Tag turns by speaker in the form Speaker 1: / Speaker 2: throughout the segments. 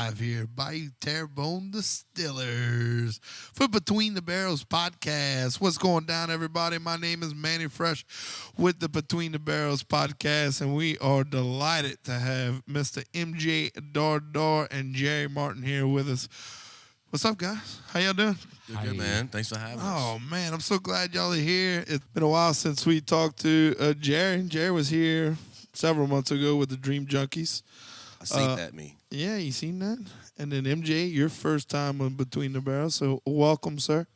Speaker 1: live here, Bayou Terrebonne Distillers for Between the Barrels podcast. What's going down, everybody? My name is Manny Fresh with the Between the Barrels podcast, and we are delighted to have Mr. MJ Dardar and Jerry Martin here with us. What's up, guys? How y'all doing?
Speaker 2: Good, man. Thanks for having us.
Speaker 1: Oh, man, I'm so glad y'all are here. It's been a while since we talked to Jerry. Jerry was here several months ago with the Dream Junkies.
Speaker 2: I seen that, me.
Speaker 1: Yeah, you seen that? And then MJ, your first time on Between the Barrels, so welcome, sir.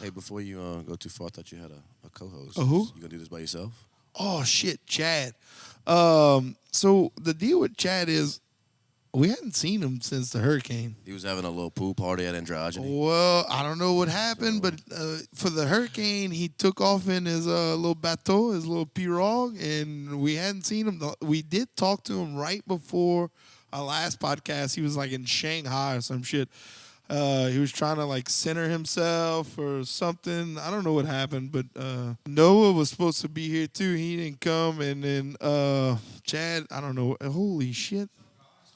Speaker 2: Hey, before you go too far, I thought you had a co-host.
Speaker 1: A who?
Speaker 2: You gonna do this by yourself?
Speaker 1: Oh, shit, Chad. So the deal with Chad is we hadn't seen him since the hurricane.
Speaker 2: He was having a little pool party at Androgyny.
Speaker 1: Well, I don't know what happened, but for the hurricane, he took off in his little bateau, his little pirogue, and we hadn't seen him. We did talk to him right before our last podcast. He was like in Shanghai or some shit. He was trying to like center himself or something. I don't know what happened, but Noah was supposed to be here too. He didn't come, and then Chad, I don't know. Holy shit.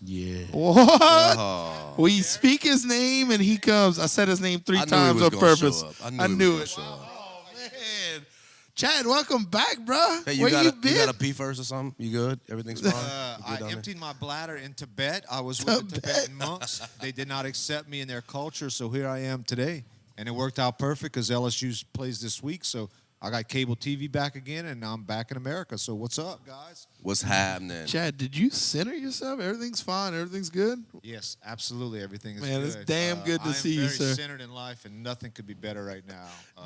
Speaker 3: Yeah.
Speaker 1: What?
Speaker 2: Oh.
Speaker 1: We speak his name and he comes. I said his name three
Speaker 2: I knew he
Speaker 1: times
Speaker 2: was
Speaker 1: on
Speaker 2: gonna
Speaker 1: purpose.
Speaker 2: show up.
Speaker 1: I knew it.
Speaker 2: Show up.
Speaker 1: Oh, man. Chad, welcome back, bro.
Speaker 2: Hey,
Speaker 1: Where you
Speaker 2: You
Speaker 1: been?
Speaker 2: got to pee first or something? You good? Everything's fine? You
Speaker 4: I
Speaker 2: good down
Speaker 4: emptied my bladder in Tibet. I was with the Tibetan monks. They did not accept me in their culture, so here I am today. And it worked out perfect because LSU plays this week, so I got cable TV back again, and now I'm back in America. So what's up, guys?
Speaker 2: What's happening?
Speaker 1: Chad, did you center yourself? Everything's fine. Everything's good?
Speaker 4: Yes, absolutely. Everything is
Speaker 1: Man,
Speaker 4: good.
Speaker 1: it's damn good to see you, sir.
Speaker 4: I am very centered in life, and nothing could be better right now.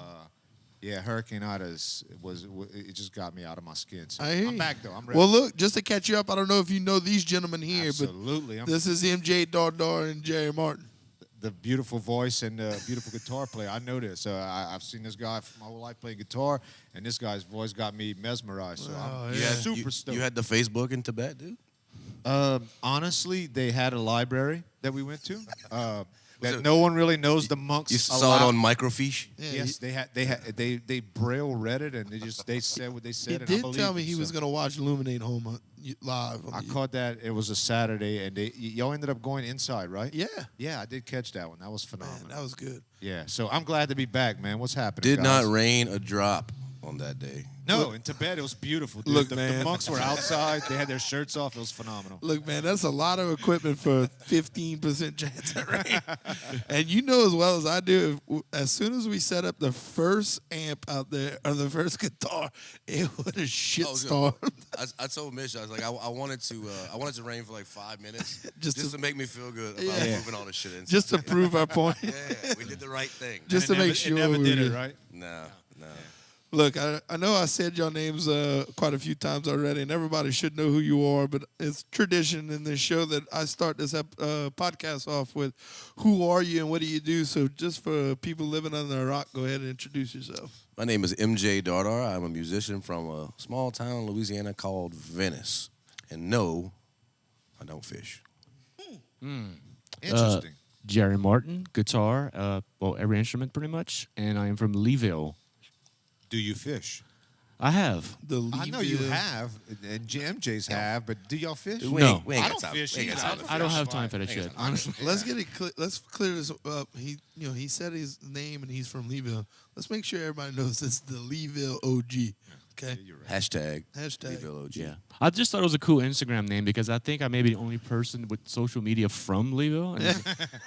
Speaker 4: Yeah, Hurricane Ida it just got me out of my skin. So
Speaker 1: I hear
Speaker 4: I'm
Speaker 1: you.
Speaker 4: back, though. I'm ready.
Speaker 1: Well, look, just to catch you up, I don't know if you know these gentlemen here,
Speaker 4: Absolutely.
Speaker 1: but this is MJ Dardar and Jerry Martin.
Speaker 4: The beautiful voice and the beautiful guitar player. I know this. I've seen this guy for my whole life playing guitar, and this guy's voice got me mesmerized. So I'm super stoked.
Speaker 2: You had the Facebook in Tibet, dude?
Speaker 4: Honestly, they had a library that we went to. That no one really knows the monks.
Speaker 2: You saw it on microfiche?
Speaker 1: Yeah,
Speaker 4: Yes, they braille read it, and they said what they said.
Speaker 1: He
Speaker 4: and I
Speaker 1: did
Speaker 4: believed
Speaker 1: tell me
Speaker 4: it,
Speaker 1: he was
Speaker 4: so.
Speaker 1: going to watch Illuminate Houma live.
Speaker 4: I caught that. It was a Saturday, and y'all ended up going inside, right?
Speaker 1: Yeah.
Speaker 4: Yeah, I did catch that one. That was phenomenal.
Speaker 1: Man, that was good.
Speaker 4: Yeah, so I'm glad to be back, man. What's happening?
Speaker 2: Did
Speaker 4: guys?
Speaker 2: not rain a drop on that day.
Speaker 4: No, in Tibet it was beautiful. Dude.
Speaker 1: Look,
Speaker 4: the
Speaker 1: man.
Speaker 4: monks were outside. They had their shirts off. It was phenomenal.
Speaker 1: Look, man, that's a lot of equipment for a 15% chance of rain. And you know as well as I do, as soon as we set up the first amp out there, or the first guitar, it was a shitstorm.
Speaker 2: I told Mitch, I was like, I wanted to rain for like 5 minutes
Speaker 1: Just
Speaker 2: to make me feel good about
Speaker 1: Yeah.
Speaker 2: moving all this shit in.
Speaker 1: Just to prove our point.
Speaker 2: Yeah, we did the right thing.
Speaker 1: Just to
Speaker 4: And it
Speaker 1: make
Speaker 4: never-
Speaker 1: sure
Speaker 4: it never
Speaker 1: we
Speaker 4: did
Speaker 1: were
Speaker 4: it,
Speaker 1: good.
Speaker 4: right?
Speaker 2: No.
Speaker 1: Look, I know I said your names quite a few times already, and everybody should know who you are, but it's tradition in this show that I start this podcast off with, who are you and what do you do? So just for people living under a rock, go ahead and introduce yourself.
Speaker 2: My name is MJ Dardar. I'm a musician from a small town in Louisiana called Venice. And no, I don't fish.
Speaker 4: Interesting.
Speaker 3: Jerry Martin, guitar, every instrument pretty much, and I am from Leeville.
Speaker 4: Do you fish?
Speaker 3: I have.
Speaker 4: I know you have, and MJs have, but do y'all fish?
Speaker 2: We
Speaker 3: No.
Speaker 2: ain't, we ain't
Speaker 4: I
Speaker 2: got
Speaker 4: don't
Speaker 2: time.
Speaker 4: fish
Speaker 2: We ain't got
Speaker 4: either.
Speaker 2: time.
Speaker 3: I don't have time for that shit, honestly.
Speaker 1: Let's get it. Let's clear this up. He said his name and he's from Leeville. Let's make sure everybody knows it's the Leeville OG. Okay.
Speaker 4: You're right.
Speaker 2: Hashtag.
Speaker 1: Hashtag.
Speaker 2: LOG.
Speaker 3: Yeah. I just thought it was a cool Instagram name because I think I may be the only person with social media from Leeville. And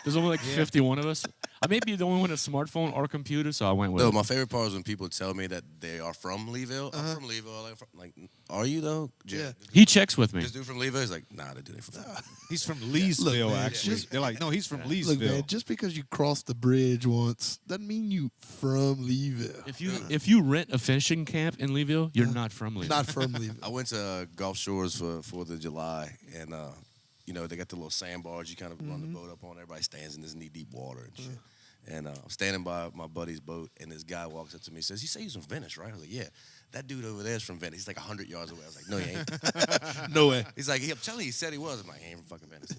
Speaker 3: there's only like 51 of us. I may be the only one with a smartphone or computer, so I went with
Speaker 2: No,
Speaker 3: it.
Speaker 2: my favorite part is when people tell me that they are from Leeville. I'm from Leeville. Like, are you though?
Speaker 1: Yeah.
Speaker 3: He checks with me.
Speaker 2: This dude from Leeville? He's like, nah, that dude ain't from Leeville.
Speaker 4: He's from Leesville,
Speaker 1: man,
Speaker 4: actually.
Speaker 1: just-
Speaker 4: They're like, no, he's from Leesville.
Speaker 1: Look, man, just because you crossed the bridge once doesn't mean you from Leeville.
Speaker 3: If you rent a fishing camp in Leeville, you're not from Leeville.
Speaker 1: Not from Leeville.
Speaker 2: I went to Gulf Shores for 4th of July, and they got the little sandbars you kind of run the boat up on. Everybody stands in this knee-deep water and shit. And I'm standing by my buddy's boat, and this guy walks up to me and says, "You say he's from Venice, right?" I was like, "Yeah." That dude over there is from Venice. He's like 100 yards away. I was like, "No, he ain't."
Speaker 1: No way.
Speaker 2: He's like, "I'm telling you, he said he was." I'm like, "He ain't from fucking Venice."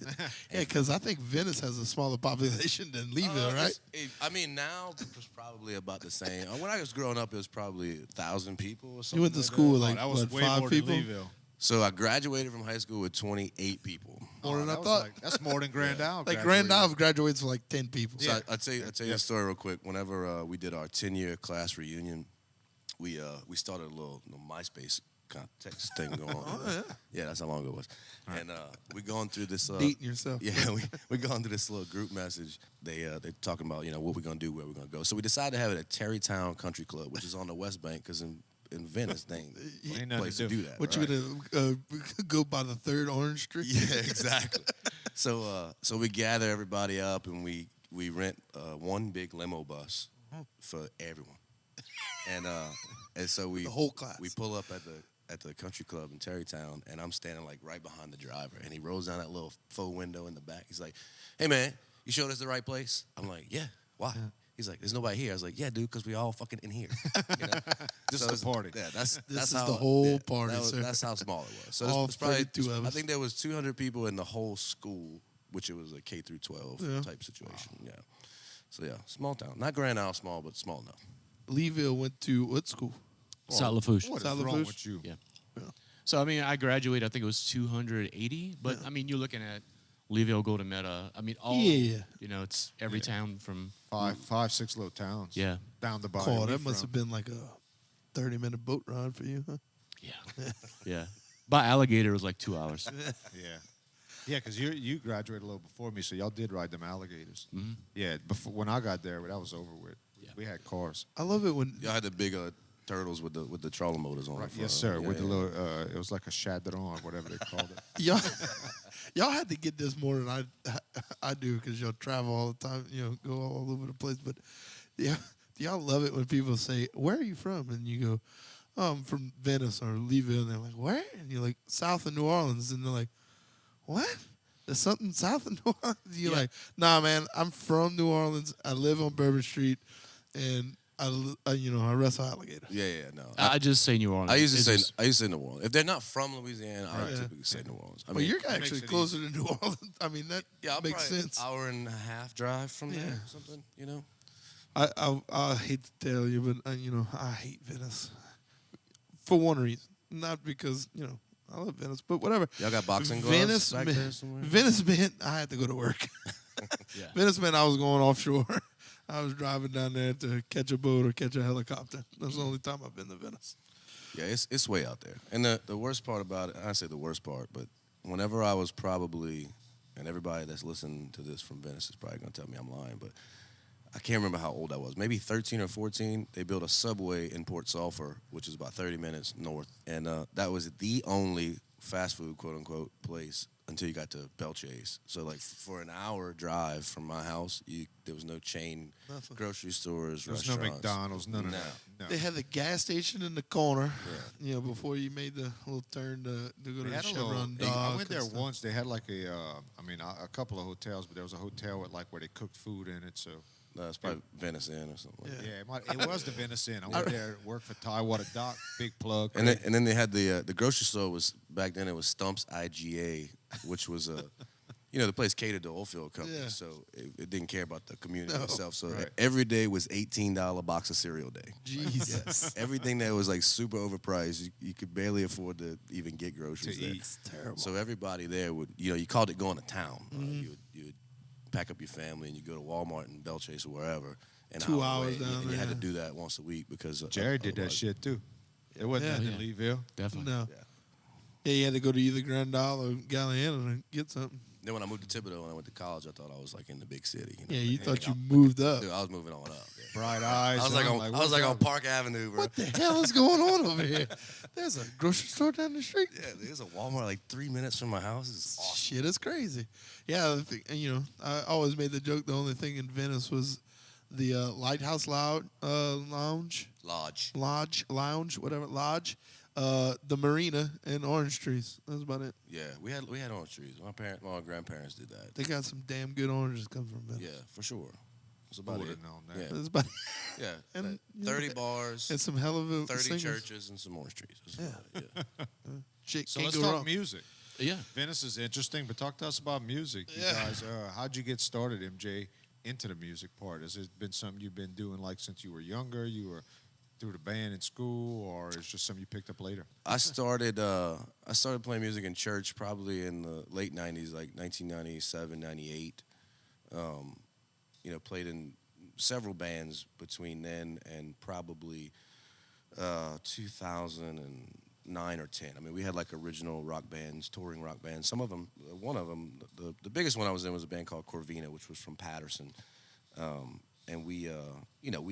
Speaker 1: Yeah, because I think Venice has a smaller population than Leeville, right?
Speaker 2: I mean, now it was probably about the same. When I was growing up, it was probably 1,000 people or something.
Speaker 1: You went to
Speaker 2: like
Speaker 1: school
Speaker 4: Oh,
Speaker 1: with like
Speaker 4: that was
Speaker 1: what,
Speaker 4: way
Speaker 1: 5
Speaker 4: more
Speaker 1: people?
Speaker 4: than Leeville.
Speaker 2: So I graduated from high school with 28 people.
Speaker 1: More than I
Speaker 4: that was
Speaker 1: thought.
Speaker 4: like- that's more than Grand Isle.
Speaker 1: Like Grand Isle graduates for like 10 people.
Speaker 2: So I'll tell you a story real quick. Whenever we did our 10-year class reunion, we started a little MySpace kind of text thing going on.
Speaker 1: Oh, yeah.
Speaker 2: Yeah, that's how long ago it was. And we going through this.
Speaker 1: Dating yourself.
Speaker 2: Yeah, we going through this little group message. They're talking about what we're gonna do, where we're gonna go. So we decided to have it at Terrytown Country Club, which is on the West Bank, because in Venice, they ain't
Speaker 4: Ain't nothing
Speaker 2: place
Speaker 4: to
Speaker 2: to
Speaker 4: do.
Speaker 2: do that.
Speaker 1: What
Speaker 2: right?
Speaker 1: you gonna go by the 3rd Orange Street?
Speaker 2: Yeah, exactly. So we gather everybody up and we rent one big limo bus for everyone, and so we
Speaker 1: The whole class.
Speaker 2: we pull up at the country club in Terrytown, and I'm standing like right behind the driver, and he rolls down that little faux window in the back. He's like, "Hey man, you showed us the right place?" I'm like, "Yeah, why?" Yeah. He's like, "There's nobody here." I was like, "Yeah, dude, because we all fucking in here."
Speaker 4: Just the party.
Speaker 2: Yeah, that's
Speaker 1: is
Speaker 2: how
Speaker 1: the whole party,
Speaker 2: that was,
Speaker 1: sir.
Speaker 2: That's how small it was. So
Speaker 1: All
Speaker 2: it's probably
Speaker 1: 32 of
Speaker 2: I
Speaker 1: us.
Speaker 2: think there was 200 people in the whole school, which it was a K through 12
Speaker 1: Yeah.
Speaker 2: type situation. Yeah. So yeah, small town, not Grand Isle small, but small enough.
Speaker 1: Leeville went to what school?
Speaker 3: South Lafourche.
Speaker 4: What is
Speaker 1: Salad
Speaker 4: wrong
Speaker 1: Bush?
Speaker 4: with you?
Speaker 3: Yeah. So I mean, I graduated. I think it was 280. But I mean, you're looking at Leeville, Golden Meta. I mean, all
Speaker 1: Yeah.
Speaker 3: it's every town from
Speaker 4: Five, 6 little towns.
Speaker 3: Yeah.
Speaker 4: Down the bayou.
Speaker 1: Call.
Speaker 4: we
Speaker 1: That must
Speaker 4: from.
Speaker 1: have been like a 30-minute boat ride for you, huh?
Speaker 3: yeah, yeah. By alligator it was like 2 hours.
Speaker 4: Yeah. Yeah, because you graduated a little before me, so y'all did ride them alligators.
Speaker 3: Mhm.
Speaker 4: Yeah, before when I got there, that was over with.
Speaker 3: Yeah.
Speaker 4: We had cars.
Speaker 1: I love it when
Speaker 2: Y'all had the big turtles with the trolling motors on.
Speaker 4: Right.
Speaker 2: the
Speaker 4: Yes,
Speaker 2: front.
Speaker 4: sir.
Speaker 2: Yeah,
Speaker 4: with the
Speaker 2: yeah.
Speaker 4: little, it was like a Chadron, whatever they called it.
Speaker 1: y'all had to get this more than I do because y'all travel all the time, go all over the place. But yeah, do y'all love it when people say, "Where are you from?" And you go, "Oh, I'm from Venice or Leeville," and they're like, "Where?" And you're like, "South of New Orleans," and they're like, "What? There's something south of New Orleans?" You're like, "Nah, man, I'm from New Orleans. I live on Bourbon Street, and I wrestle alligators."
Speaker 2: Yeah, no.
Speaker 3: I just say New Orleans.
Speaker 2: I used to
Speaker 3: It's
Speaker 2: say New Orleans. If they're not from Louisiana, I
Speaker 1: Yeah.
Speaker 2: typically say New Orleans. I
Speaker 1: Well, you're
Speaker 4: makes
Speaker 1: actually
Speaker 4: it
Speaker 1: closer to New Orleans. I mean, that
Speaker 2: I'm
Speaker 1: makes
Speaker 2: probably
Speaker 1: sense.
Speaker 2: Hour and a half drive from there,
Speaker 1: Yeah.
Speaker 2: or something.
Speaker 1: I hate to tell you, but I hate Venice for one reason, not because I love Venice, but whatever.
Speaker 2: Y'all got boxing gloves
Speaker 1: Venice,
Speaker 2: back there somewhere?
Speaker 1: Venice meant I had to go to work.
Speaker 3: Yeah.
Speaker 1: Venice meant I was going offshore. I was driving down there to catch a boat or catch a helicopter. That's the only time I've been to Venice.
Speaker 2: Yeah, it's way out there. And the worst part about it, I say the worst part, but whenever I was probably, and everybody that's listening to this from Venice is probably going to tell me I'm lying, but I can't remember how old I was. Maybe 13 or 14, they built a subway in Port Sulphur, which is about 30 minutes north. And that was the only fast food, quote-unquote, place until you got to Belchase. So, like, for an hour drive from my house, there was no chain
Speaker 1: Nothing.
Speaker 2: grocery stores,
Speaker 4: There was no
Speaker 2: restaurants.
Speaker 4: McDonald's, none of
Speaker 2: No.
Speaker 4: that. No.
Speaker 1: They had the gas station in the corner, before you made the little turn to go to
Speaker 4: They
Speaker 1: the
Speaker 4: had a little,
Speaker 1: Chevron
Speaker 4: I
Speaker 1: Dock
Speaker 4: went there
Speaker 1: and stuff.
Speaker 4: once. They had like a couple of hotels, but there was a hotel with where they cooked food in it. So
Speaker 2: No, it's probably Venice Inn or something like that.
Speaker 4: yeah, it was the Venice Inn. I went there, worked for Tidewater Dock, big plug.
Speaker 2: And then they had the grocery store was back then. It was Stump's IGA, which was the place catered to oilfield companies,
Speaker 1: Yeah.
Speaker 2: so it didn't care about the community
Speaker 1: No.
Speaker 2: itself. So
Speaker 4: Right.
Speaker 2: every day was $18 box of cereal day.
Speaker 1: Jesus.
Speaker 2: Everything that was like super overpriced, you could barely afford to even get groceries
Speaker 4: To
Speaker 2: there.
Speaker 4: eat.
Speaker 1: It's terrible.
Speaker 2: So everybody there would, you called it going to town. You would pack up your family and you go to Walmart and Belchase or wherever. An
Speaker 1: 2
Speaker 2: hour away,
Speaker 1: hours down
Speaker 2: and you had to
Speaker 1: there.
Speaker 2: do that once a week because
Speaker 4: Jerry did that
Speaker 2: otherwise-
Speaker 4: shit too. It wasn't
Speaker 1: Yeah.
Speaker 4: nothing in Leeville.
Speaker 3: Definitely.
Speaker 1: No.
Speaker 2: Yeah.
Speaker 1: Yeah, you had to go to either Grand Isle or Galliana to get something.
Speaker 2: Then when I moved to Thibodeau and I went to college, I thought I was like in the big city.
Speaker 1: Yeah, you
Speaker 2: like,
Speaker 1: thought you
Speaker 2: hanging
Speaker 1: moved up.
Speaker 2: out. Dude, I was moving on up. Yeah.
Speaker 4: Bright eyes.
Speaker 2: I was like
Speaker 4: and
Speaker 2: on
Speaker 4: I'm
Speaker 2: I was like on
Speaker 4: what's up?
Speaker 2: Park Avenue, bro.
Speaker 1: What the hell is going on over here? There's a grocery store down the street.
Speaker 2: Yeah, there's a Walmart like 3 minutes from my house. It's awesome.
Speaker 1: Shit, it's crazy. Yeah, I always made the joke. The only thing in Venice was the Lighthouse Lounge, the Marina, and Orange Trees. That's about it.
Speaker 2: Yeah, we had orange trees. My grandparents did that.
Speaker 1: They got some damn good oranges coming from Venice.
Speaker 2: Yeah, for sure. That's
Speaker 4: Who
Speaker 2: about
Speaker 4: would
Speaker 2: it.
Speaker 4: have known that?
Speaker 2: Yeah,
Speaker 1: That's about
Speaker 2: yeah.
Speaker 1: And,
Speaker 2: like
Speaker 1: you know,
Speaker 2: 30 bars,
Speaker 1: and some hell of a
Speaker 2: 30
Speaker 1: singers.
Speaker 2: churches, and some orange trees. That's about it, yeah.
Speaker 1: Shit,
Speaker 4: So
Speaker 1: can't
Speaker 4: let's
Speaker 1: go
Speaker 4: talk
Speaker 1: wrong.
Speaker 4: music.
Speaker 3: Yeah.
Speaker 4: Venice is interesting, but talk to us about music. You
Speaker 1: Yeah.
Speaker 4: guys, how'd you get started, MJ, into the music part? Has it been something you've been doing like since you were younger? You were through the band in school, or it's just something you picked up later?
Speaker 2: I started playing music in church probably in the late 90s, like 1997, 98. Played in several bands between then and probably 2009 or 10. I mean, we had like original rock bands, touring rock bands. Some of them, one of them, the biggest one I was in was a band called Corvina, which was from Patterson. And we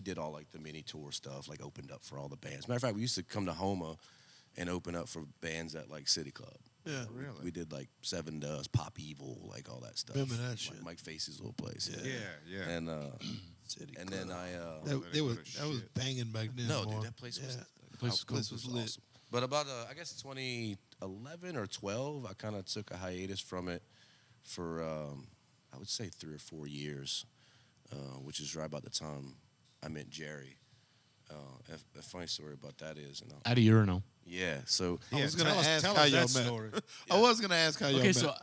Speaker 2: did all like the mini tour stuff, like opened up for all the bands. Matter of fact, we used to come to Houma and open up for bands at like City Club.
Speaker 1: Yeah,
Speaker 4: really.
Speaker 2: We did like Seven Dust, Pop Evil, like all that stuff.
Speaker 1: Remember that
Speaker 2: like
Speaker 1: shit.
Speaker 2: Mike Facey's little place.
Speaker 4: Yeah.
Speaker 2: And
Speaker 1: City
Speaker 2: and
Speaker 1: Club.
Speaker 2: then I
Speaker 1: that was banging back then.
Speaker 2: no,
Speaker 1: boy.
Speaker 2: dude, that place was
Speaker 1: Yeah.
Speaker 2: the
Speaker 3: place was cool.
Speaker 1: Place was lit.
Speaker 2: awesome. But about I guess 2011 or 12, I kind of took a hiatus from it for I would say 3 or 4 years, which is right about the time I met Jerry. A funny story about that is,
Speaker 3: At a urinal.
Speaker 2: yeah. So
Speaker 1: I was gonna
Speaker 4: tell us-
Speaker 1: ask
Speaker 4: tell
Speaker 1: how
Speaker 4: us
Speaker 1: y'all
Speaker 4: that
Speaker 1: met.
Speaker 4: story.
Speaker 1: I was gonna ask how y'all
Speaker 3: Okay,
Speaker 1: met.
Speaker 3: so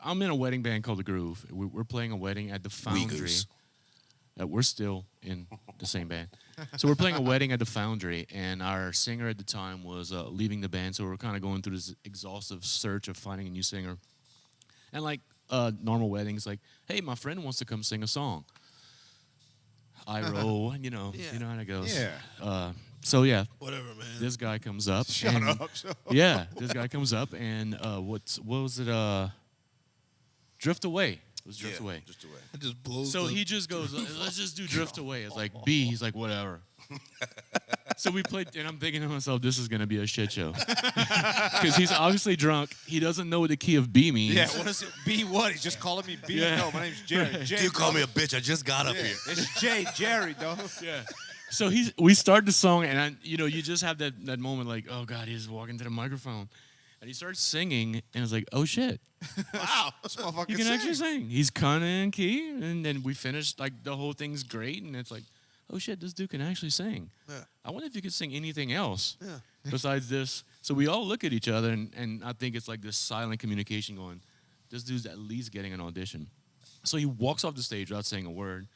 Speaker 3: I'm in a wedding band called The Groove. We're playing a wedding at the Foundry.
Speaker 2: Goose.
Speaker 3: We're still in the same band. So we're playing a wedding at the Foundry, and our singer at the time was leaving the band, so we're kind of going through this exhaustive search of finding a new singer. And like normal weddings, like, hey, my friend wants to come sing a song. I roll, you know how it goes.
Speaker 4: Yeah.
Speaker 3: So yeah,
Speaker 1: Whatever, man.
Speaker 3: this guy comes up.
Speaker 4: Shut
Speaker 3: and,
Speaker 4: up.
Speaker 3: Yeah, this guy comes up, and what was it? Drift Away. It was Drift Away.
Speaker 2: Just away.
Speaker 1: It just blows.
Speaker 3: So
Speaker 1: the-
Speaker 3: he just goes, let's just do Drift Away. It's like B. He's like, whatever. So we played, and I'm thinking to myself, this is going to be a shit show. Because he's obviously drunk. He doesn't know what the key of B means.
Speaker 4: Yeah, what is it? B what? He's just calling me B.
Speaker 3: Yeah.
Speaker 4: No, my name's Jerry. Jay,
Speaker 2: You call
Speaker 4: bro.
Speaker 2: me a bitch. I just got up
Speaker 4: Yeah,
Speaker 2: here.
Speaker 4: it's Jay, Jerry, dog.
Speaker 3: Yeah. So we start the song, and you just have that moment like, oh, God, he's walking to the microphone. And he starts singing, and it's like, oh, shit.
Speaker 4: Wow, this motherfucker
Speaker 3: He can actually sing. He's kind of in key, and then we finished, like, the whole thing's great, and it's like, oh, shit, this dude can actually sing.
Speaker 1: Yeah.
Speaker 3: I wonder if he could sing anything else
Speaker 1: Yeah.
Speaker 3: besides this. So we all look at each other, and I think it's like this silent communication going, this dude's at least getting an audition. So he walks off the stage without saying a word.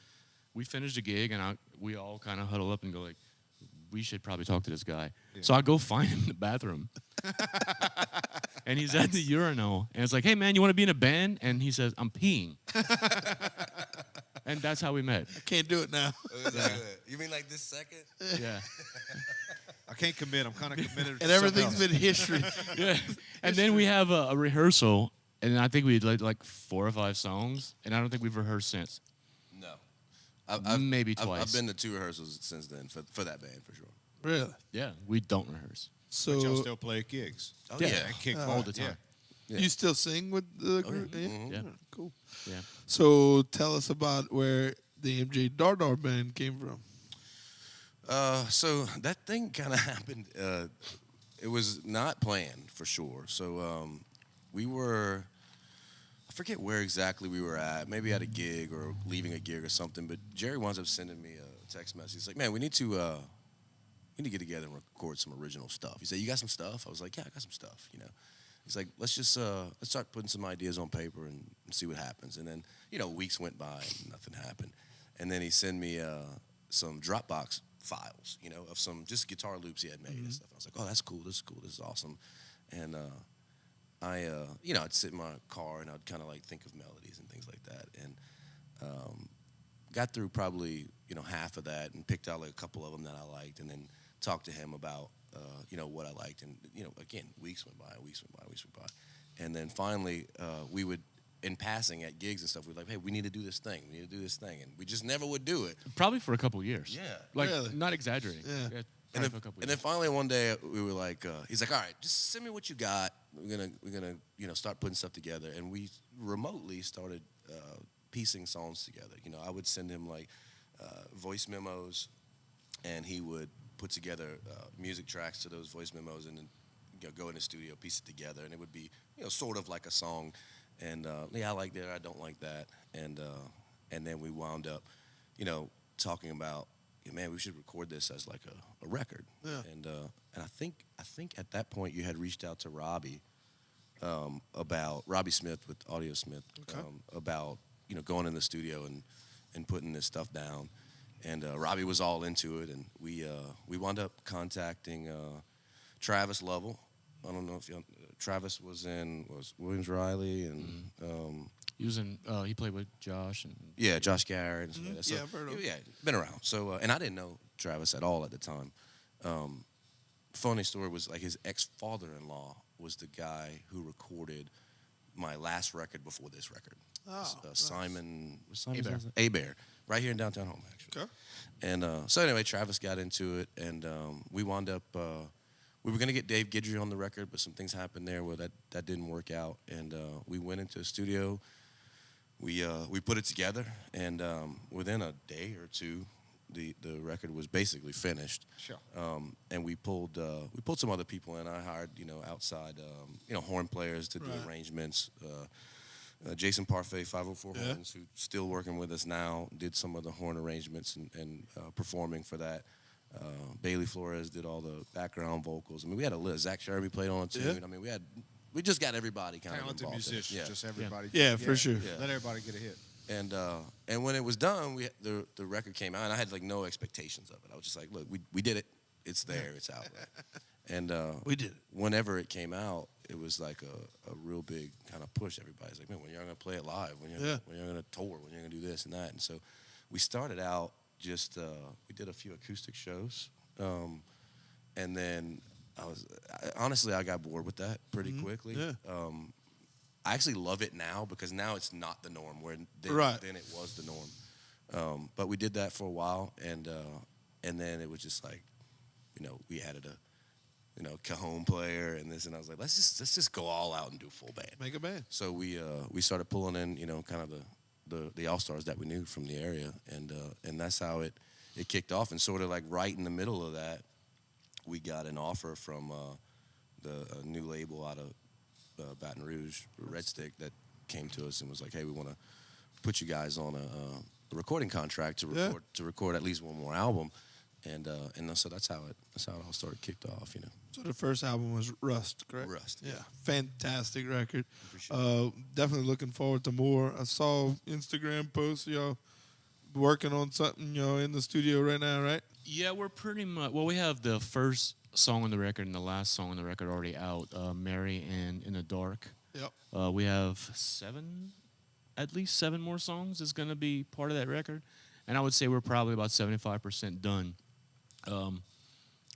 Speaker 3: We finish the gig, and we all kind of huddle up and go like, we should probably talk to this guy.
Speaker 4: Yeah.
Speaker 3: So I go find him in the bathroom. And he's at the urinal. And it's like, hey, man, you want to be in a band? And he says, I'm peeing. And that's how we met.
Speaker 1: I can't do it now.
Speaker 2: You mean like this second?
Speaker 3: Yeah.
Speaker 4: I can't commit. I'm kind of committed.
Speaker 1: And everything's been history.
Speaker 3: Yeah. And then we have a rehearsal. And I think we did like 4 or 5 songs. And I don't think we've rehearsed since.
Speaker 2: No.
Speaker 3: Maybe
Speaker 2: I've
Speaker 3: twice.
Speaker 2: been to 2 rehearsals since then for that band for sure.
Speaker 1: Really?
Speaker 3: Yeah, we don't rehearse.
Speaker 1: So
Speaker 4: But y'all still play at gigs.
Speaker 2: Oh
Speaker 3: Yeah.
Speaker 4: And kick
Speaker 3: All the time.
Speaker 2: Yeah.
Speaker 1: you still sing with the group?
Speaker 2: yeah.
Speaker 1: Yeah.
Speaker 2: Mhm.
Speaker 3: Yeah.
Speaker 1: Cool.
Speaker 3: Yeah.
Speaker 1: So tell us about where the MJ Dardar Band came from.
Speaker 2: So that thing kind of happened. It was not planned for sure. So we were, I forget where exactly we were at. Maybe at a gig or leaving a gig or something. But Jerry winds up sending me a text message. He's like, "Man, we need to get together and record some original stuff." He said, "You got some stuff?" I was like, "Yeah, I got some stuff." He's like, let's start putting some ideas on paper and see what happens. And then, weeks went by and nothing happened. And then he sent me some Dropbox files, of some just guitar loops he had made and stuff. I was like, oh, that's cool. This is cool. This is awesome. And I'd sit in my car and I'd kind of like think of melodies and things like that. And got through probably, half of that and picked out like a couple of them that I liked and then talked to him about, what I liked. And, again, weeks went by. And then finally, we would, in passing at gigs and stuff, we'd like, hey, we need to do this thing. And we just never would do it.
Speaker 3: Probably for a couple of years.
Speaker 2: Yeah.
Speaker 3: Like,
Speaker 1: Really?
Speaker 3: not exaggerating.
Speaker 1: Yeah.
Speaker 3: Probably for a couple of
Speaker 2: And then
Speaker 3: years.
Speaker 2: finally one day we were like, he's like, all right, just send me what you got. We're gonna start putting stuff together. And we remotely started piecing songs together. I would send him like voice memos, and he would put together music tracks to those voice memos, and then go in the studio, piece it together, and it would be sort of like a song. And I like that, I don't like that, and then we wound up, talking about, man, we should record this as like a record.
Speaker 1: Yeah.
Speaker 2: And I think at that point you had reached out to Robbie about Robbie Smith with Audio Smith,
Speaker 1: Okay.
Speaker 2: about going in the studio and putting this stuff down. and Robbie was all into it, and we wound up contacting Travis Lovell. I don't know if Travis was Williams Riley, and
Speaker 3: He was in. He played with Josh and
Speaker 2: yeah, Josh Garrett. And stuff like that. So,
Speaker 1: Yeah, I've heard of him.
Speaker 2: yeah, been around. So and I didn't know Travis at all at the time. Funny story was like his ex-father-in-law was the guy who recorded my last record before this record.
Speaker 1: Oh,
Speaker 2: Simon
Speaker 3: Abear.
Speaker 2: Abear, right here in downtown Houma, actually.
Speaker 1: Okay.
Speaker 2: And so anyway, Travis got into it, and we wound up. We were gonna get Dave Guidry on the record, but some things happened there where that didn't work out, and we went into the studio. We put it together, and within a day or two, the record was basically finished.
Speaker 4: Sure.
Speaker 2: And we pulled some other people in. I hired outside horn players to do
Speaker 1: Right.
Speaker 2: arrangements. Jason Parfait, 504
Speaker 1: Yeah.
Speaker 2: Horns, who's still working with us now, did some of the horn arrangements and performing for that. Bailey Flores did all the background vocals. I mean, we had a list. Zach Sherby played on a tune.
Speaker 1: Yeah.
Speaker 2: I mean, we just got everybody kind
Speaker 4: Talented
Speaker 2: of involved.
Speaker 4: musicians,
Speaker 2: Yeah.
Speaker 4: just everybody.
Speaker 1: Yeah, for sure.
Speaker 2: Yeah.
Speaker 4: Let everybody get a hit.
Speaker 2: And when it was done, the record came out, and I had like no expectations of it. I was just like, look, we did it. It's there. It's out there. And
Speaker 1: We did it.
Speaker 2: Whenever it came out, it was like a real big kind of push. Everybody's like, man, when you're going to play it live, when you're going to tour, when you're going to do this and that. And so we started out just we did a few acoustic shows, and then honestly I got bored with that pretty quickly.
Speaker 1: Yeah.
Speaker 2: I actually love it now because now it's not the norm, where
Speaker 1: Right.
Speaker 2: then it was the norm. But we did that for a while, and then it was just like, we added a cajon player and this, and I was like, let's just go all out and do full band.
Speaker 1: Make a band.
Speaker 2: So we started pulling in kind of the all stars that we knew from the area, and that's how it kicked off. And sort of like right in the middle of that, we got an offer from a new label out of Baton Rouge, Red Stick, that came to us and was like, hey, we want to put you guys on a recording contract to record at least one more album, and so that's how it all started, kicked off.
Speaker 1: So the first album was Rust, correct?
Speaker 2: Rust,
Speaker 1: Yeah,
Speaker 2: yeah.
Speaker 1: fantastic record.
Speaker 2: Appreciate
Speaker 1: Definitely looking forward to more. I saw Instagram posts, y'all working on something, in the studio right now, right?
Speaker 3: Yeah, we're pretty much. Well, we have the first song on the record and the last song on the record already out. Mary and In the Dark.
Speaker 1: Yep.
Speaker 3: We have at least seven more songs is going to be part of that record, and I would say we're probably about 75% done.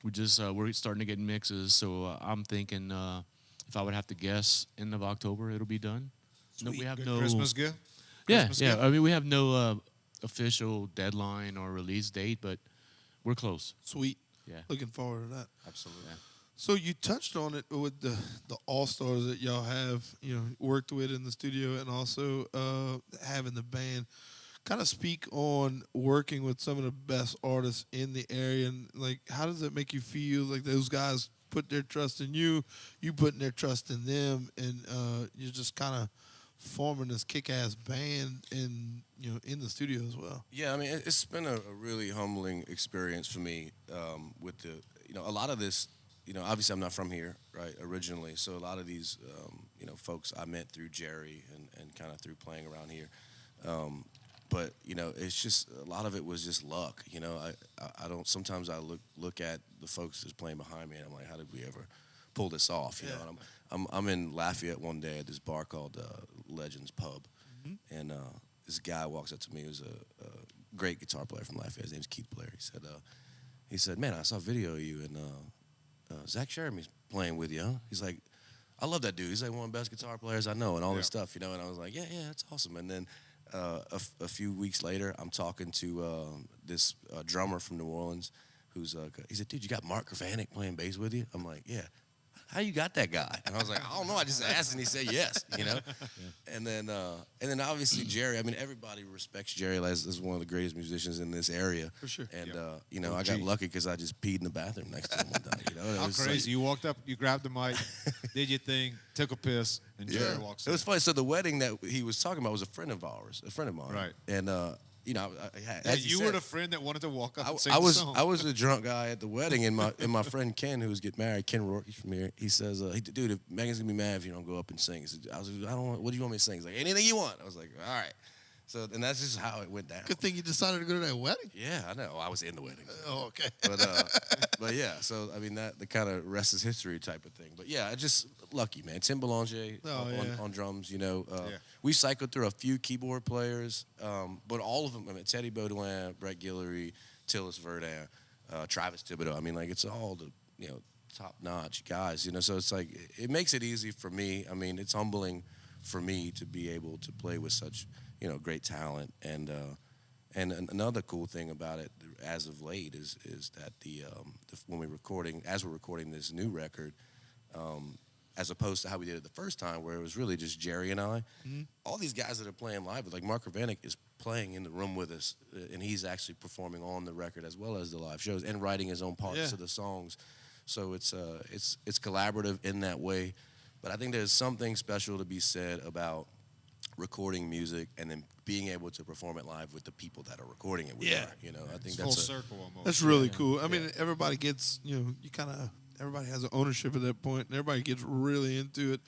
Speaker 3: We're starting to get mixes, so I'm thinking if I would have to guess, end of October it'll be done. No, we have
Speaker 4: Good
Speaker 3: no
Speaker 4: Christmas gift.
Speaker 3: Yeah,
Speaker 4: Christmas
Speaker 3: yeah.
Speaker 4: gift?
Speaker 3: I mean, we have no official deadline or release date, but we're close.
Speaker 1: Sweet.
Speaker 3: Yeah,
Speaker 1: Looking forward to that.
Speaker 2: Absolutely.
Speaker 3: Yeah.
Speaker 1: So you touched on it with the all-stars that y'all have, worked with in the studio, and also having the band. Kind of speak on working with some of the best artists in the area, and like, how does it make you feel? Like those guys put their trust in you, you putting their trust in them, and you're just kind of forming this kick-ass band in the studio as well.
Speaker 2: Yeah, I mean, it's been a really humbling experience for me with a lot of this, obviously I'm not from here, right, originally, so a lot of these, folks I met through Jerry and kind of through playing around here. But, it's just, a lot of it was just luck, I don't, sometimes I look at the folks that's playing behind me and I'm like, how did we ever pull this off, you know? And I'm in Lafayette one day at this bar called Legends Pub, and this guy walks up to me who's a great guitar player from Lafayette. His name's Keith Blair. He said, man, I saw a video of you, and Zach Sherman's playing with you, huh? He's like, I love that dude. He's like one of the best guitar players I know, and all this stuff, and I was like, yeah, that's awesome. And then a few weeks later, I'm talking to this drummer from New Orleans he said, dude, you got Mark Gravanek playing bass with you? I'm like, yeah. How you got that guy? And I was like, I don't know. I just asked, and he said yes. And then obviously Jerry. I mean, everybody respects Jerry as one of the greatest musicians in this area.
Speaker 1: For sure.
Speaker 2: And I got lucky because I just peed in the bathroom next to him one time.
Speaker 4: How crazy! You walked up, you grabbed the mic, did your thing, took a piss, and Jerry walks in.
Speaker 2: It was funny. So the wedding that he was talking about was a friend of mine.
Speaker 4: Right.
Speaker 2: And
Speaker 4: you were the friend that wanted to walk up and sing
Speaker 2: I
Speaker 4: the
Speaker 2: was
Speaker 4: song.
Speaker 2: I was a drunk guy at the wedding, and my friend Ken, who was getting married, Ken Rourke, he's from here. He says, dude, if Megan's gonna be mad if you don't go up and sing. I was like, what do you want me to sing? He's like, anything you want. I was like, all right. And that's just how it went down.
Speaker 1: Good thing you decided to go to that wedding.
Speaker 2: Yeah, I know. I was in the wedding.
Speaker 1: Oh, okay.
Speaker 2: But yeah, so I mean that the kind of rest is history type of thing. But yeah, just lucky, man. Tim Belanger on drums. We cycled through a few keyboard players, but all of them. I mean, Teddy Baudouin, Brett Guillory, Tillis Verdun, Travis Thibodeau. I mean, like it's all the top notch guys. So it's like it makes it easy for me. I mean, it's humbling for me to be able to play with such great talent. And another cool thing about it, as of late, is that when we're recording this new record, as opposed to how we did it the first time, where it was really just Jerry and I, all these guys that are playing live, like Mark Ravenik is playing in the room with us, and he's actually performing on the record as well as the live shows and writing his own parts of the songs. So it's collaborative in that way. But I think there's something special to be said about recording music and then being able to perform it live with the people that are recording it with. I think
Speaker 4: it's
Speaker 2: that's
Speaker 4: full circle almost.
Speaker 1: That's really cool. I mean, everybody gets, everybody has an ownership at that point, and everybody gets really into it,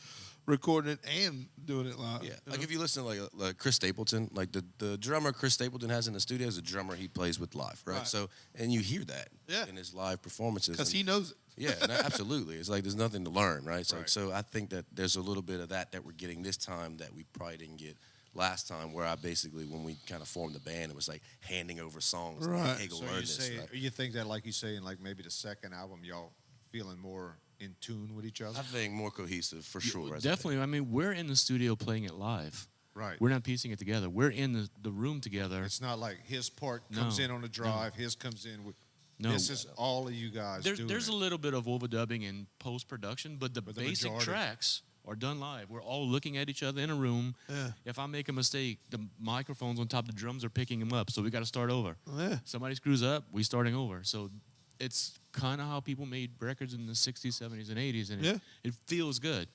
Speaker 1: recording it and doing it live.
Speaker 2: Yeah, like if you listen to like Chris Stapleton, like the drummer Chris Stapleton has in the studio is a drummer he plays with live, right? So, and you hear that in his live performances.
Speaker 1: Because he knows it.
Speaker 2: Yeah, absolutely. It's like there's nothing to learn, right? So I think that there's a little bit of that we're getting this time that we probably didn't get last time, where I basically, when we kind of formed the band, it was like handing over songs.
Speaker 1: Right.
Speaker 2: Like, hey, go
Speaker 4: So
Speaker 2: learn this. Right?
Speaker 4: you think that, like you say, in like maybe the second album, y'all feeling more in tune with each other?
Speaker 2: I think more cohesive for sure.
Speaker 3: Definitely. I mean, we're in the studio playing it live.
Speaker 4: Right.
Speaker 3: We're not piecing it together. We're in the room together.
Speaker 4: It's not like his part comes in on the drive, his comes in with.
Speaker 3: No.
Speaker 4: This is all of you guys doing
Speaker 3: There's
Speaker 4: it.
Speaker 3: a little bit of overdubbing and post-production, but the basic
Speaker 4: majority.
Speaker 3: tracks are done live. We're all looking at each other in a room.
Speaker 1: Yeah.
Speaker 3: If I make a mistake, the microphones on top of the drums are picking them up, so we got to start over.
Speaker 1: Yeah.
Speaker 3: Somebody screws up, we starting over. So it's kind of how people made records in the 60s, 70s, and 80s, and it feels good.